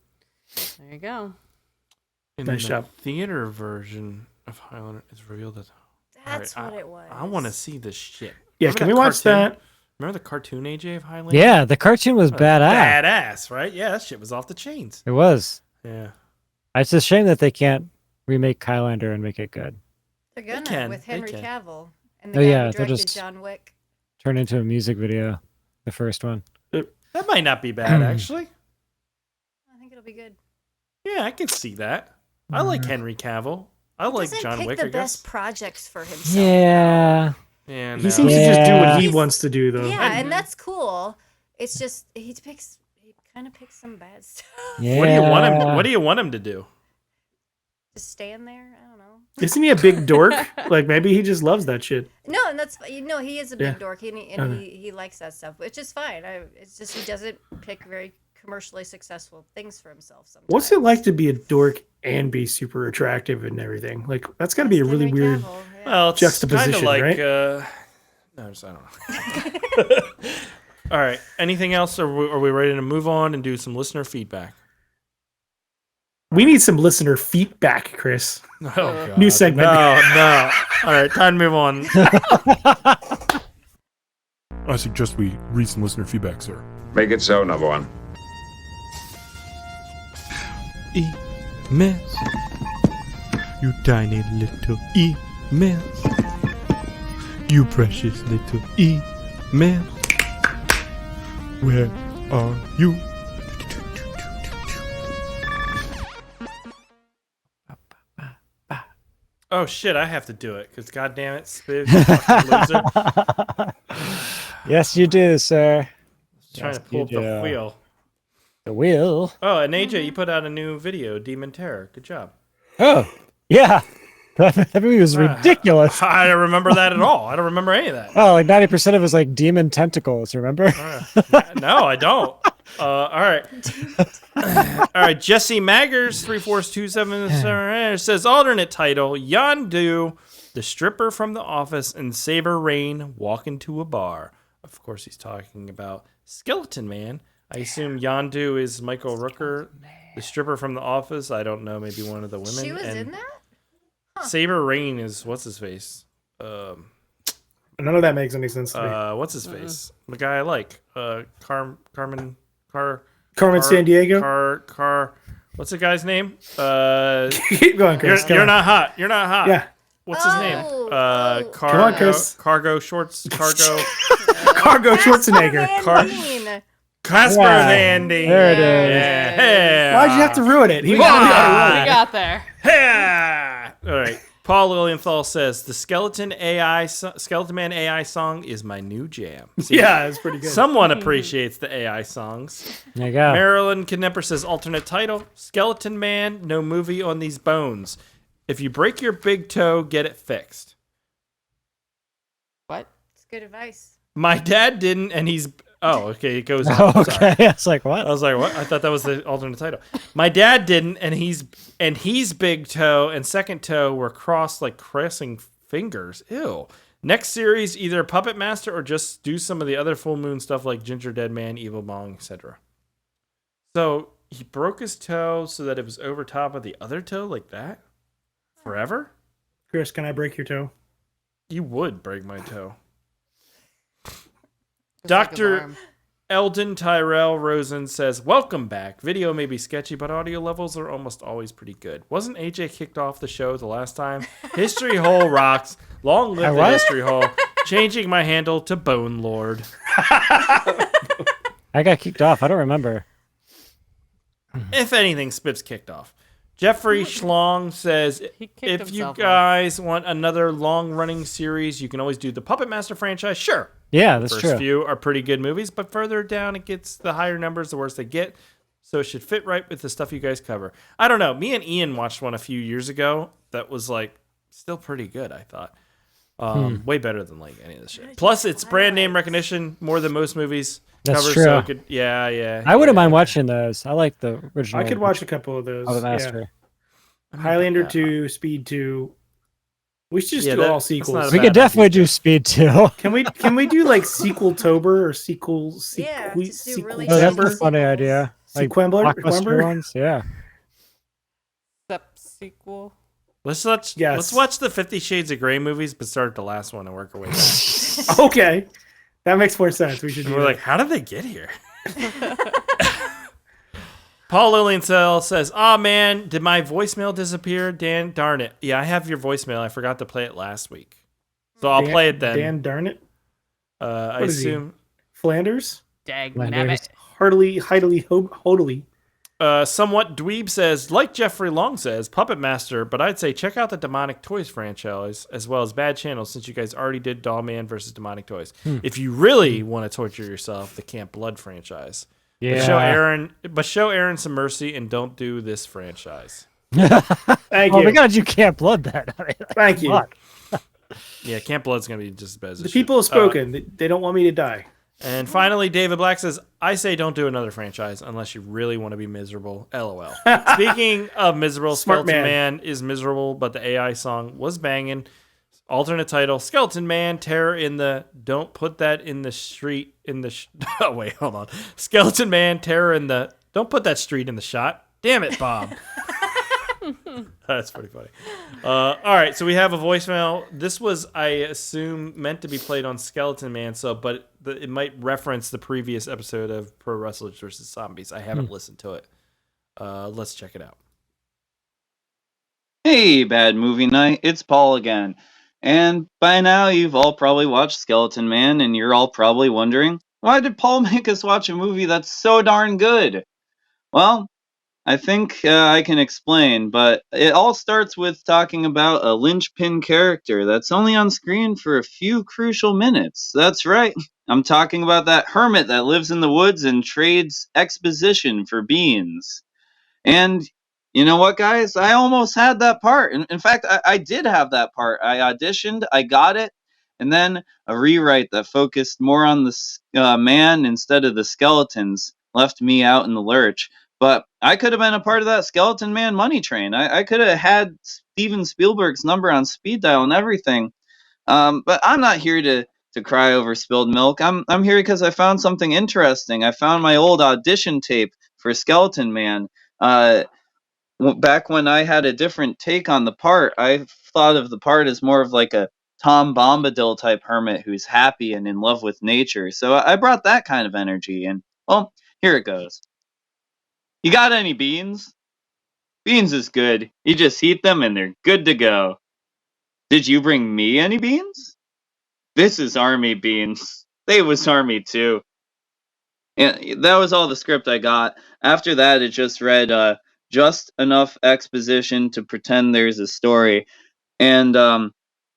There you go. In Nice the job. theater version of Highlander, it's revealed that. That's what it was. I want to see this shit. Yeah, Remember can we that watch cartoon? that? Remember the cartoon AJ of Highlander? Yeah, the cartoon was badass. Badass, right? Yeah, that shit was off the chains. It was. Yeah. It's a shame that they can't remake Highlander and make it good. They're gonna can. with They Henry can. Cavill and Oh, the guy yeah, who they'll directed just- John Wick. Turn into a music video, the first one. That might not be bad, actually. I think it'll be good. Yeah, I can see that. I like Henry Cavill. I like Doesn't John pick Wick, the I guess. best projects for himself. Yeah. Yeah, He seems to just do what he wants to do, though. Yeah, and that's cool. It's just he kind of picks some bad stuff. Yeah. What do you want him? What do you want him to do? Just stand there. I don't know. Isn't he a big dork? Like maybe he just loves that shit. No, and that's he is a big Yeah. dork, and Okay. he likes that stuff, which is fine. It's just he doesn't pick very commercially successful things for himself. Sometimes. What's it like to be a dork and be super attractive and everything? Like that's got to be a really weird Well, it's juxtaposition, kinda like, right? No, I don't know. All right. Anything else? Are we ready to move on and do some listener feedback? We need some listener feedback, Chris. Oh, God. New segment. No. All right, time to move on. I suggest we read some listener feedback, sir. Make it so, number one. Emails. You tiny little emails. You precious little emails. Where are you? Oh shit! I have to do it because goddamn it, Spiv, you fucking loser. Yes, you do, sir. Trying Yes, to pull you up the do. wheel. The wheel. Oh, and AJ, you put out a new video, Demon Terror. Good job. Oh, yeah. That movie was ridiculous. I don't remember that at all. I don't remember any of that. Oh, like 90% of it was like demon tentacles, remember? No, I don't. All right. All right. Jesse Maggers, 34277 says alternate title: Yondu, the stripper from The Office, and Saber Rain walk into a bar. Of course, he's talking about Skeleton Man. I assume Yondu is Michael Rooker, the stripper from The Office. I don't know, maybe one of the women. She was and in that. Saber Rain is what's his face? None of that makes any sense to me. What's his face? The guy I like. Carmen San Diego? What's the guy's name? Keep going, Chris. You're not hot. You're not hot. Yeah. What's his name? Come on, Chris. Cargo Shorts. Cargo Schwarzenegger. Casper Van Dien. There it is. Yeah. Why'd you have to ruin it? We got there. Yeah. All right. Paul Lilienthal says the Skeleton Man AI song is my new jam. See, Yeah, it's pretty good. Someone appreciates the AI songs. There you go. Marilyn Knemper says alternate title: Skeleton Man, no movie on these bones. If you break your big toe, get it fixed. What? It's good advice. My dad didn't, and he's. Oh, okay. It goes on. Oh, okay. It's like, what? I was like, what? I thought that was the alternate title. My dad didn't, and he's big toe and second toe were crossed like crossing fingers. Ew. Next series, either Puppet Master or just do some of the other full moon stuff like Ginger Dead Man, Evil Bong, etc. So he broke his toe so that it was over top of the other toe like that? Forever? Chris, can I break your toe? You would break my toe. Just like his Dr. arm. Eldon Tyrell Rosen says, welcome back. Video may be sketchy, but audio levels are almost always pretty good. Wasn't AJ kicked off the show the last time? History Hole rocks. Long live the What? History Hole. Changing my handle to Bone Lord. I got kicked off. I don't remember. If anything, Spiv's kicked off. Jeffrey Schlong says, He kicked if you himself off. guys want another long-running series, you can always do the Puppet Master franchise. Sure. Yeah, that's First true. few are pretty good movies, but further down it gets the higher numbers, the worse they get. So it should fit right with the stuff you guys cover. I don't know. Me and Ian watched one a few years ago that was like still pretty good, I thought. Way better than like any of this shit. Plus, it's brand name recognition more than most movies That's cover. true. So it could, yeah. I wouldn't mind watching those. I like the original. I could watch a couple of those. Puppet yeah. Master. Highlander 2, Speed 2. We should just Yeah, do all that's not sequels. a We bad could definitely idea. do Speed 2. Can we do like Sequel-tober or sequel? Yeah, just do really Oh, that's a Sequels. funny idea. Like Sequembler? blockbuster ones, yeah. Step sequel. Let's watch the 50 Shades of Grey movies, but start at the last one and work our way back. Okay. That makes more sense. We should And do we're that. like, how did they get here? Paul Lilienthal says, "Oh man, did my voicemail disappear? Dan, darn it. Yeah, I have your voicemail. I forgot to play it last week. So I'll play it then. Dan, darn it. I What is he? assume Flanders? Dag Flanders. nabbit. Heartily, hodily. Somewhat Dweeb says, like Jeffrey Long says, Puppet Master, but I'd say check out the Demonic Toys franchise as well as Bad Channels since you guys already did Doll Man versus Demonic Toys. If you really want to torture yourself, the Camp Blood franchise. Yeah. But show Aaron some mercy and don't do this franchise. Thank Oh you. my God, you can't blood that. I mean, Thank you. fuck. Yeah, Camp Blood's going to be just as bad as The it people have should. spoken. They don't want me to die. And finally, David Black says, I say don't do another franchise unless you really want to be miserable. LOL. Speaking of miserable, Smart Skeleton man. Man is miserable, but the AI song was banging. Alternate title, Skeleton Man, Terror in the... Don't put that in the street in the... Oh, wait, hold on. Skeleton Man, Terror in the... Don't put that street in the shot. Damn it, Bob. That's pretty funny. All right, so we have a voicemail. This was, I assume, meant to be played on Skeleton Man, but it might reference the previous episode of Pro Wrestlers vs. Zombies. I haven't listened to it. Let's check it out. Hey, Bad Movie Night, it's Paul again. And by now you've all probably watched Skeleton Man, and you're all probably wondering, why did Paul make us watch a movie that's so darn good? Well, I think I can explain, but it all starts with talking about a linchpin character that's only on screen for a few crucial minutes. That's right, I'm talking about that hermit that lives in the woods and trades exposition for beans. And you know what, guys? I almost had that part. In fact, I did have that part. I auditioned, I got it, and then a rewrite that focused more on the man instead of the skeletons left me out in the lurch. But I could have been a part of that Skeleton Man money train. I could have had Steven Spielberg's number on speed dial and everything. But I'm not here to cry over spilled milk. I'm here because I found something interesting. I found my old audition tape for Skeleton Man. Back when I had a different take on the part, I thought of the part as more of like a Tom Bombadil type hermit who's happy and in love with nature. So I brought that kind of energy, and well, here it goes. You got any beans? Beans is good. You just heat them and they're good to go. Did you bring me any beans? This is army beans. They was army too. And that was all the script I got. After that, it just read just enough exposition to pretend there's a story. And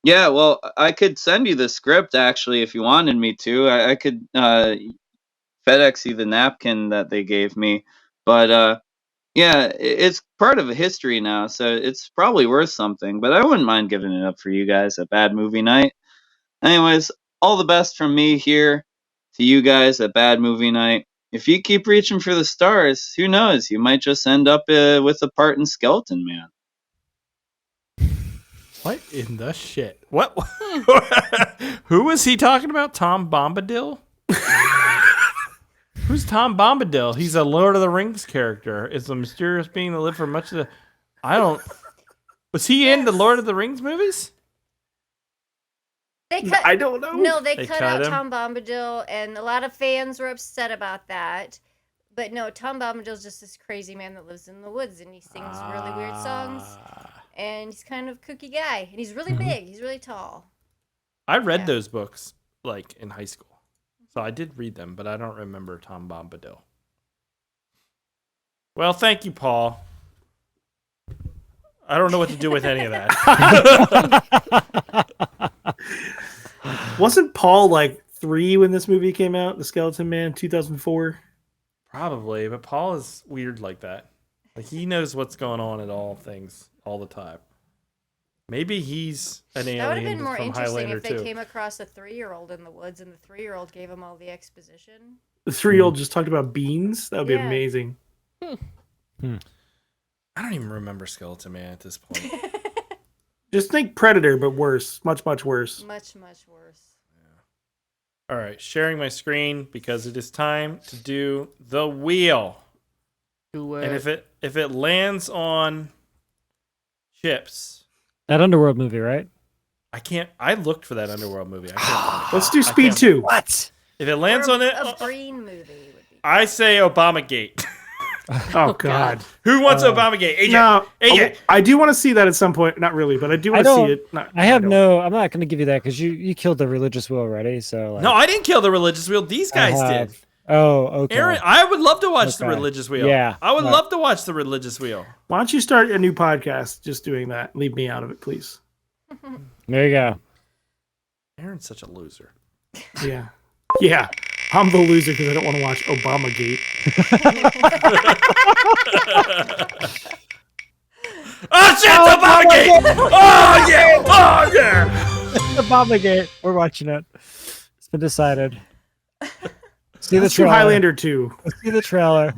yeah, well, I could send you the script actually if you wanted me to. I could FedEx you the napkin that they gave me. But yeah, it's part of a history now, so it's probably worth something. But I wouldn't mind giving it up for you guys at Bad Movie Night. Anyways, all the best from me here to you guys at Bad Movie Night. If you keep reaching for the stars, who knows? You might just end up with a part in Skeleton Man. What in the shit? What? Who was he talking about? Tom Bombadil? Who's Tom Bombadil? He's a Lord of the Rings character. It's a mysterious being that lived for much of the... Was he in the Lord of the Rings movies? I don't know. No, they They cut cut out him? Tom Bombadil, and a lot of fans were upset about that. But no, Tom Bombadil's just this crazy man that lives in the woods, and he sings really weird songs. And he's kind of a kooky guy, and he's really big. He's really tall. I read those books, like, in high school. So I did read them, but I don't remember Tom Bombadil. Well, thank you, Paul. I don't know what to do with any of that. Wasn't Paul like 3 when this movie came out? The Skeleton Man, 2004. Probably, but Paul is weird like that. Like, he knows what's going on at all things all the time. Maybe he's an alien That would have been more from interesting Highlander if they too. came across a 3-year-old in the woods, and the 3-year-old gave him all the exposition. The 3-year-old just talked about beans. That would be Yeah. amazing. I don't even remember Skeleton Man at this point. Just think Predator, but worse. Much, much worse. Much, much worse. All right, sharing my screen because it is time to do the wheel. Do And if it lands on chips, That Underworld movie, right? I can't. I looked for that Underworld movie. I can't find it. Let's do I Speed can't- 2. What? If it lands on it, a green movie would be. I say Obamagate. Oh God. Who wants Obamagate? AJ. No, AJ. I do want to see that at some point. Not really, but I do want to see it. I'm not going to give you that because you killed the religious wheel already. So like, No, I didn't kill the religious wheel. These guys did. Oh, okay. Aaron, I would love to watch the religious wheel. Yeah, I would love to watch the religious wheel. Why don't you start a new podcast just doing that? Leave me out of it, please. There you go. Aaron's such a loser. Yeah. Yeah. I'm the loser because I don't want to watch Obamagate. Oh shit, Obamagate! Oh yeah! Oh yeah! Obamagate. We're watching it. It's been decided. See the Let's do trailer. Highlander 2. Let's see the trailer.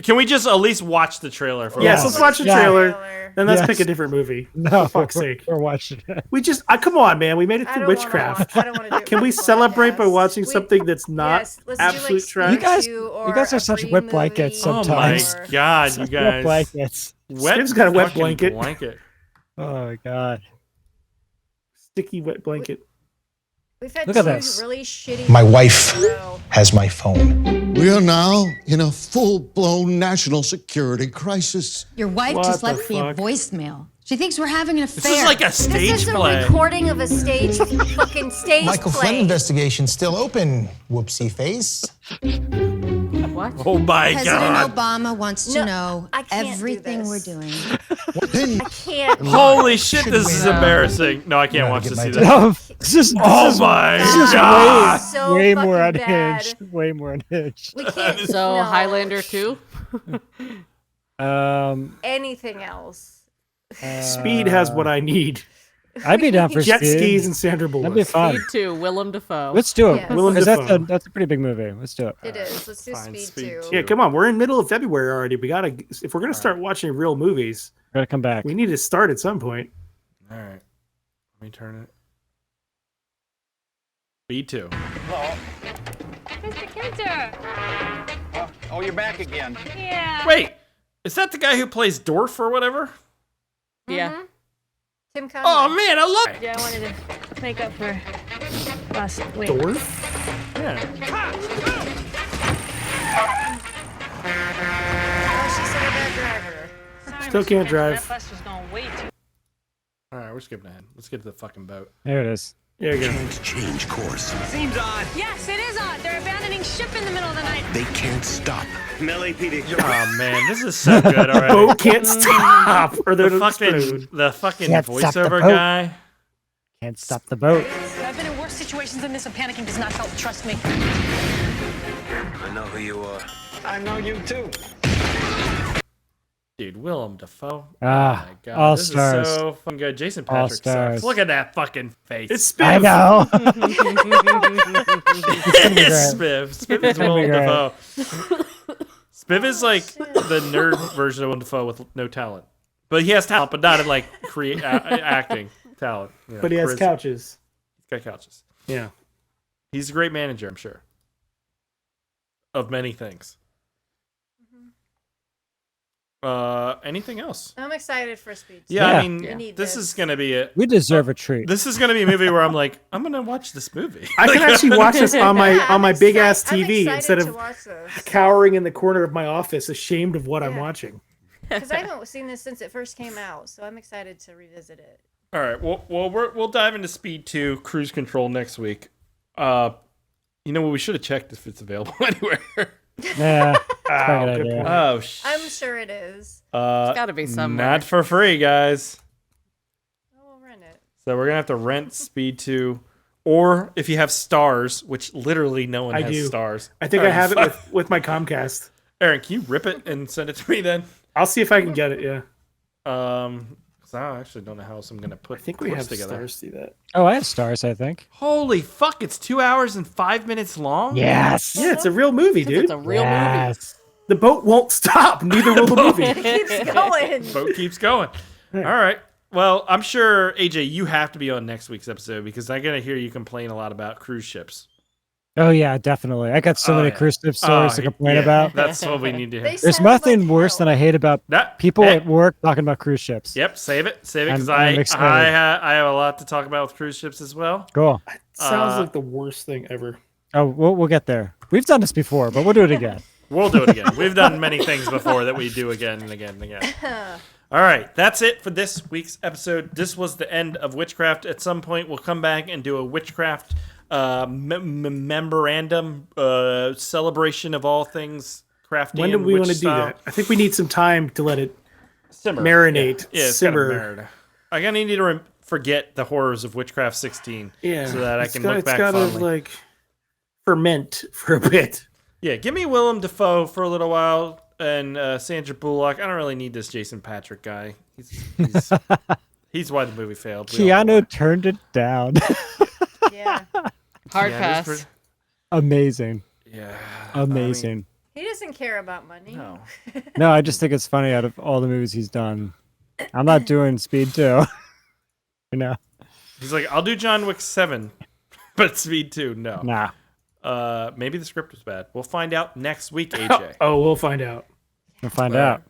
Can we just at least watch the trailer? For Yes, let's watch the trailer. Then let's Yes. pick a different movie. No, For fuck's sake. We're watching it. We just, come on, man. We made it through Witchcraft. I don't want to do it. Can we celebrate by watching something that's not Yes, let's do, absolute like, trash? You guys are such wet blankets Oh sometimes. my god, you Such guys! Wet blankets. Steve's got a wet fucking blanket. Oh my god. Sticky wet blanket. We've had Look at two this. really shitty. My wife movies in a row. has my phone. We are now in a full-blown national security crisis. Your wife What just the left me a fuck? voicemail. She thinks we're having an affair. This is like a This stage is a play. recording of a stage fucking stage Michael Flynn play. investigation still open. Whoopsie face. What? Oh my President god! Obama wants to No, know I can't do everything this. we're doing. I can't. Holy shit, this is embarrassing. No, I can't watch to see that. No, Oh my god! So way more fucking bad. unhinged. Way more unhinged. We can't. So no. Highlander 2? Anything else? Speed has what I need. I'd be down for Jet Speed. skis and Sandra Bullock. That'd be fun. Speed 2, Willem Dafoe. Let's do it. Yes. Willem 'Cause Dafoe. that's a pretty big movie. Let's do it. It is. Let's do Fine, Speed Speed 2. Yeah, come on. We're in middle of February already. We gotta. If we're gonna start watching real movies, Gotta come back. we need to start at some point. All right, let me turn it. Speed 2. Mr. Kinter! Oh, you're back again. Yeah. Wait, is that the guy who plays Dorf or whatever? Yeah. Tim Conway. Oh man, I love. Yeah, I wanted to make up for last week. Dorf? Yeah. Oh, she's such a bad driver. Sorry, Still Mr. can't Kinter, drive. That bus was going way too. All right, we're skipping ahead. Let's get to the fucking boat. There it is. There you go. Can't change course. Seems odd. Yes, it is odd. They're abandoning ship in the middle of the night. They can't stop. From LAPD. Oh man, this is so good already. Boat can't stop, or they're the gonna fucking explode. the fucking Can't stop the voiceover boat. guy. Can't stop the boat. I've been in worse situations than this, and panicking does not help. Trust me. I know who you are. I know you too. Dude, Willem Dafoe. Ah, Oh my god, all this stars. is so fucking good. Jason All Patrick stars. sucks. Look at that fucking face. It's Spiff. I know. It's Spiff. Spiff is gonna be Willem great. Dafoe. Spiff is like the nerd version of Willem Dafoe with no talent. But he has talent, but not in like acting talent. You know, But he has charisma. couches. He's got couches. Yeah. He's a great manager, I'm sure. Of many things. Anything else? I'm excited for Speed 2. Yeah, Yeah. I mean, We need this is gonna be it. We deserve a treat. This is gonna be a movie where I'm like, I'm gonna watch this movie. I can actually watch this on my big ass I'm TV excited instead to of watch this. cowering in the corner of my office, ashamed of what I'm Yeah. watching. Because I haven't seen this since it first came out, so I'm excited to revisit it. All right, well, we'll dive into Speed 2 Cruise Control next week. You know what? We should have checked if it's available anywhere. Yeah. That's a good idea. Oh shit. I'm sure it is. It's gotta be somewhere. Not for free, guys. We'll rent it. So we're gonna have to rent Speed 2, or if you have stars, which literally no one I has do. stars. I think I have it with my Comcast. Aaron, can you rip it and send it to me then? I'll see if I can get it. Yeah. 'Cause I actually don't know how else I'm gonna put. I think we clips have together. stars to do that. Oh, I have stars, I think. Holy fuck! It's 2 hours and 5 minutes long. Yes. Yeah, it's a real movie, dude. It's a real movie. Yes. The boat won't stop. Neither will the movie. It keeps going. Boat keeps going. All right. Well, I'm sure AJ, you have to be on next week's episode because I'm gonna hear you complain a lot about cruise ships. Oh yeah, definitely. I got so Oh, many yeah. cruise ship stories to complain yeah. about. That's what we need to hear. There's nothing worse than I hate about people Hey. at work talking about cruise ships. Yep, save it because I'm I excited. have a lot to talk about with cruise ships as well. Cool. Sounds like the worst thing ever. Oh, we'll get there. We've done this before, but we'll do it again. We'll do it again. We've done many things before that we do again and again and again. All right, that's it for this week's episode. This was the end of Witchcraft. At some point, we'll come back and do a Witchcraft memorandum celebration of all things crafty. When do and we witch want to do style. that? I think we need some time to let it Simmer. marinate. Yeah, it's gotta simmer. marinate. I gotta need to forget the horrors of Witchcraft 16 Yeah, so that I can look back It's gotta fondly. like ferment for a bit. Yeah, give me Willem Dafoe for a little while and Sandra Bullock. I don't really need this Jason Patrick guy. He's why the movie failed. Keanu turned it down. Yeah. Hard Keanu's pass. pretty- Amazing. Yeah. Amazing. He doesn't care about money. No. No, I just think it's funny out of all the movies he's done. I'm not doing Speed 2. You know? He's like, I'll do John Wick 7, but Speed 2, no. Nah. Maybe the script was bad. We'll find out next week, AJ. Oh, we'll find out. We'll find out.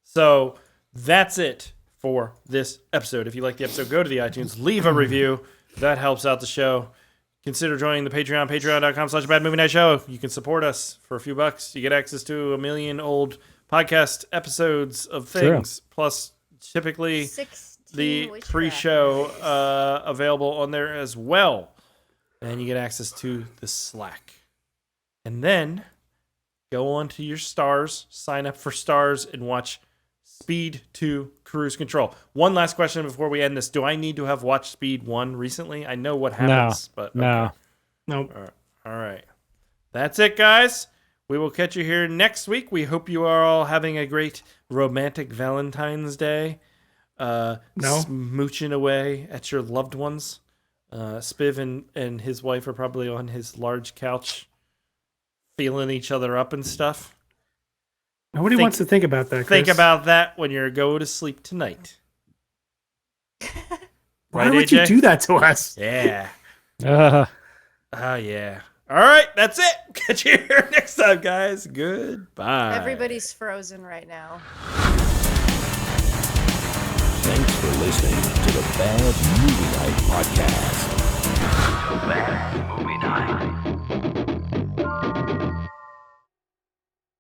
So that's it for this episode. If you like the episode, go to the iTunes, leave a review. That helps out the show. Consider joining the Patreon, patreon.com/badmovienight-show. You can support us for a few bucks. You get access to 1 million old podcast episodes of things, plus typically 16 the Witchcraft pre-show available on there as well. And you get access to the Slack. And then go on to your stars, sign up for stars, and watch Speed 2 Cruise Control. One last question before we end this. Do I need to have watched Speed 1 recently? I know what happens, but No. Nope. All right. That's it, guys. We will catch you here next week. We hope you are all having a great romantic Valentine's Day. Smooching away at your loved ones. Spiv and his wife are probably on his large couch feeling each other up and stuff. Nobody wants to think about that, Chris. Think about that when you go to sleep tonight. Why would you do that to us? Yeah. Oh, yeah. All right, that's it. Catch you here next time, guys. Goodbye. Everybody's frozen right now. Thanks for listening to the Bad Movie Night Podcast.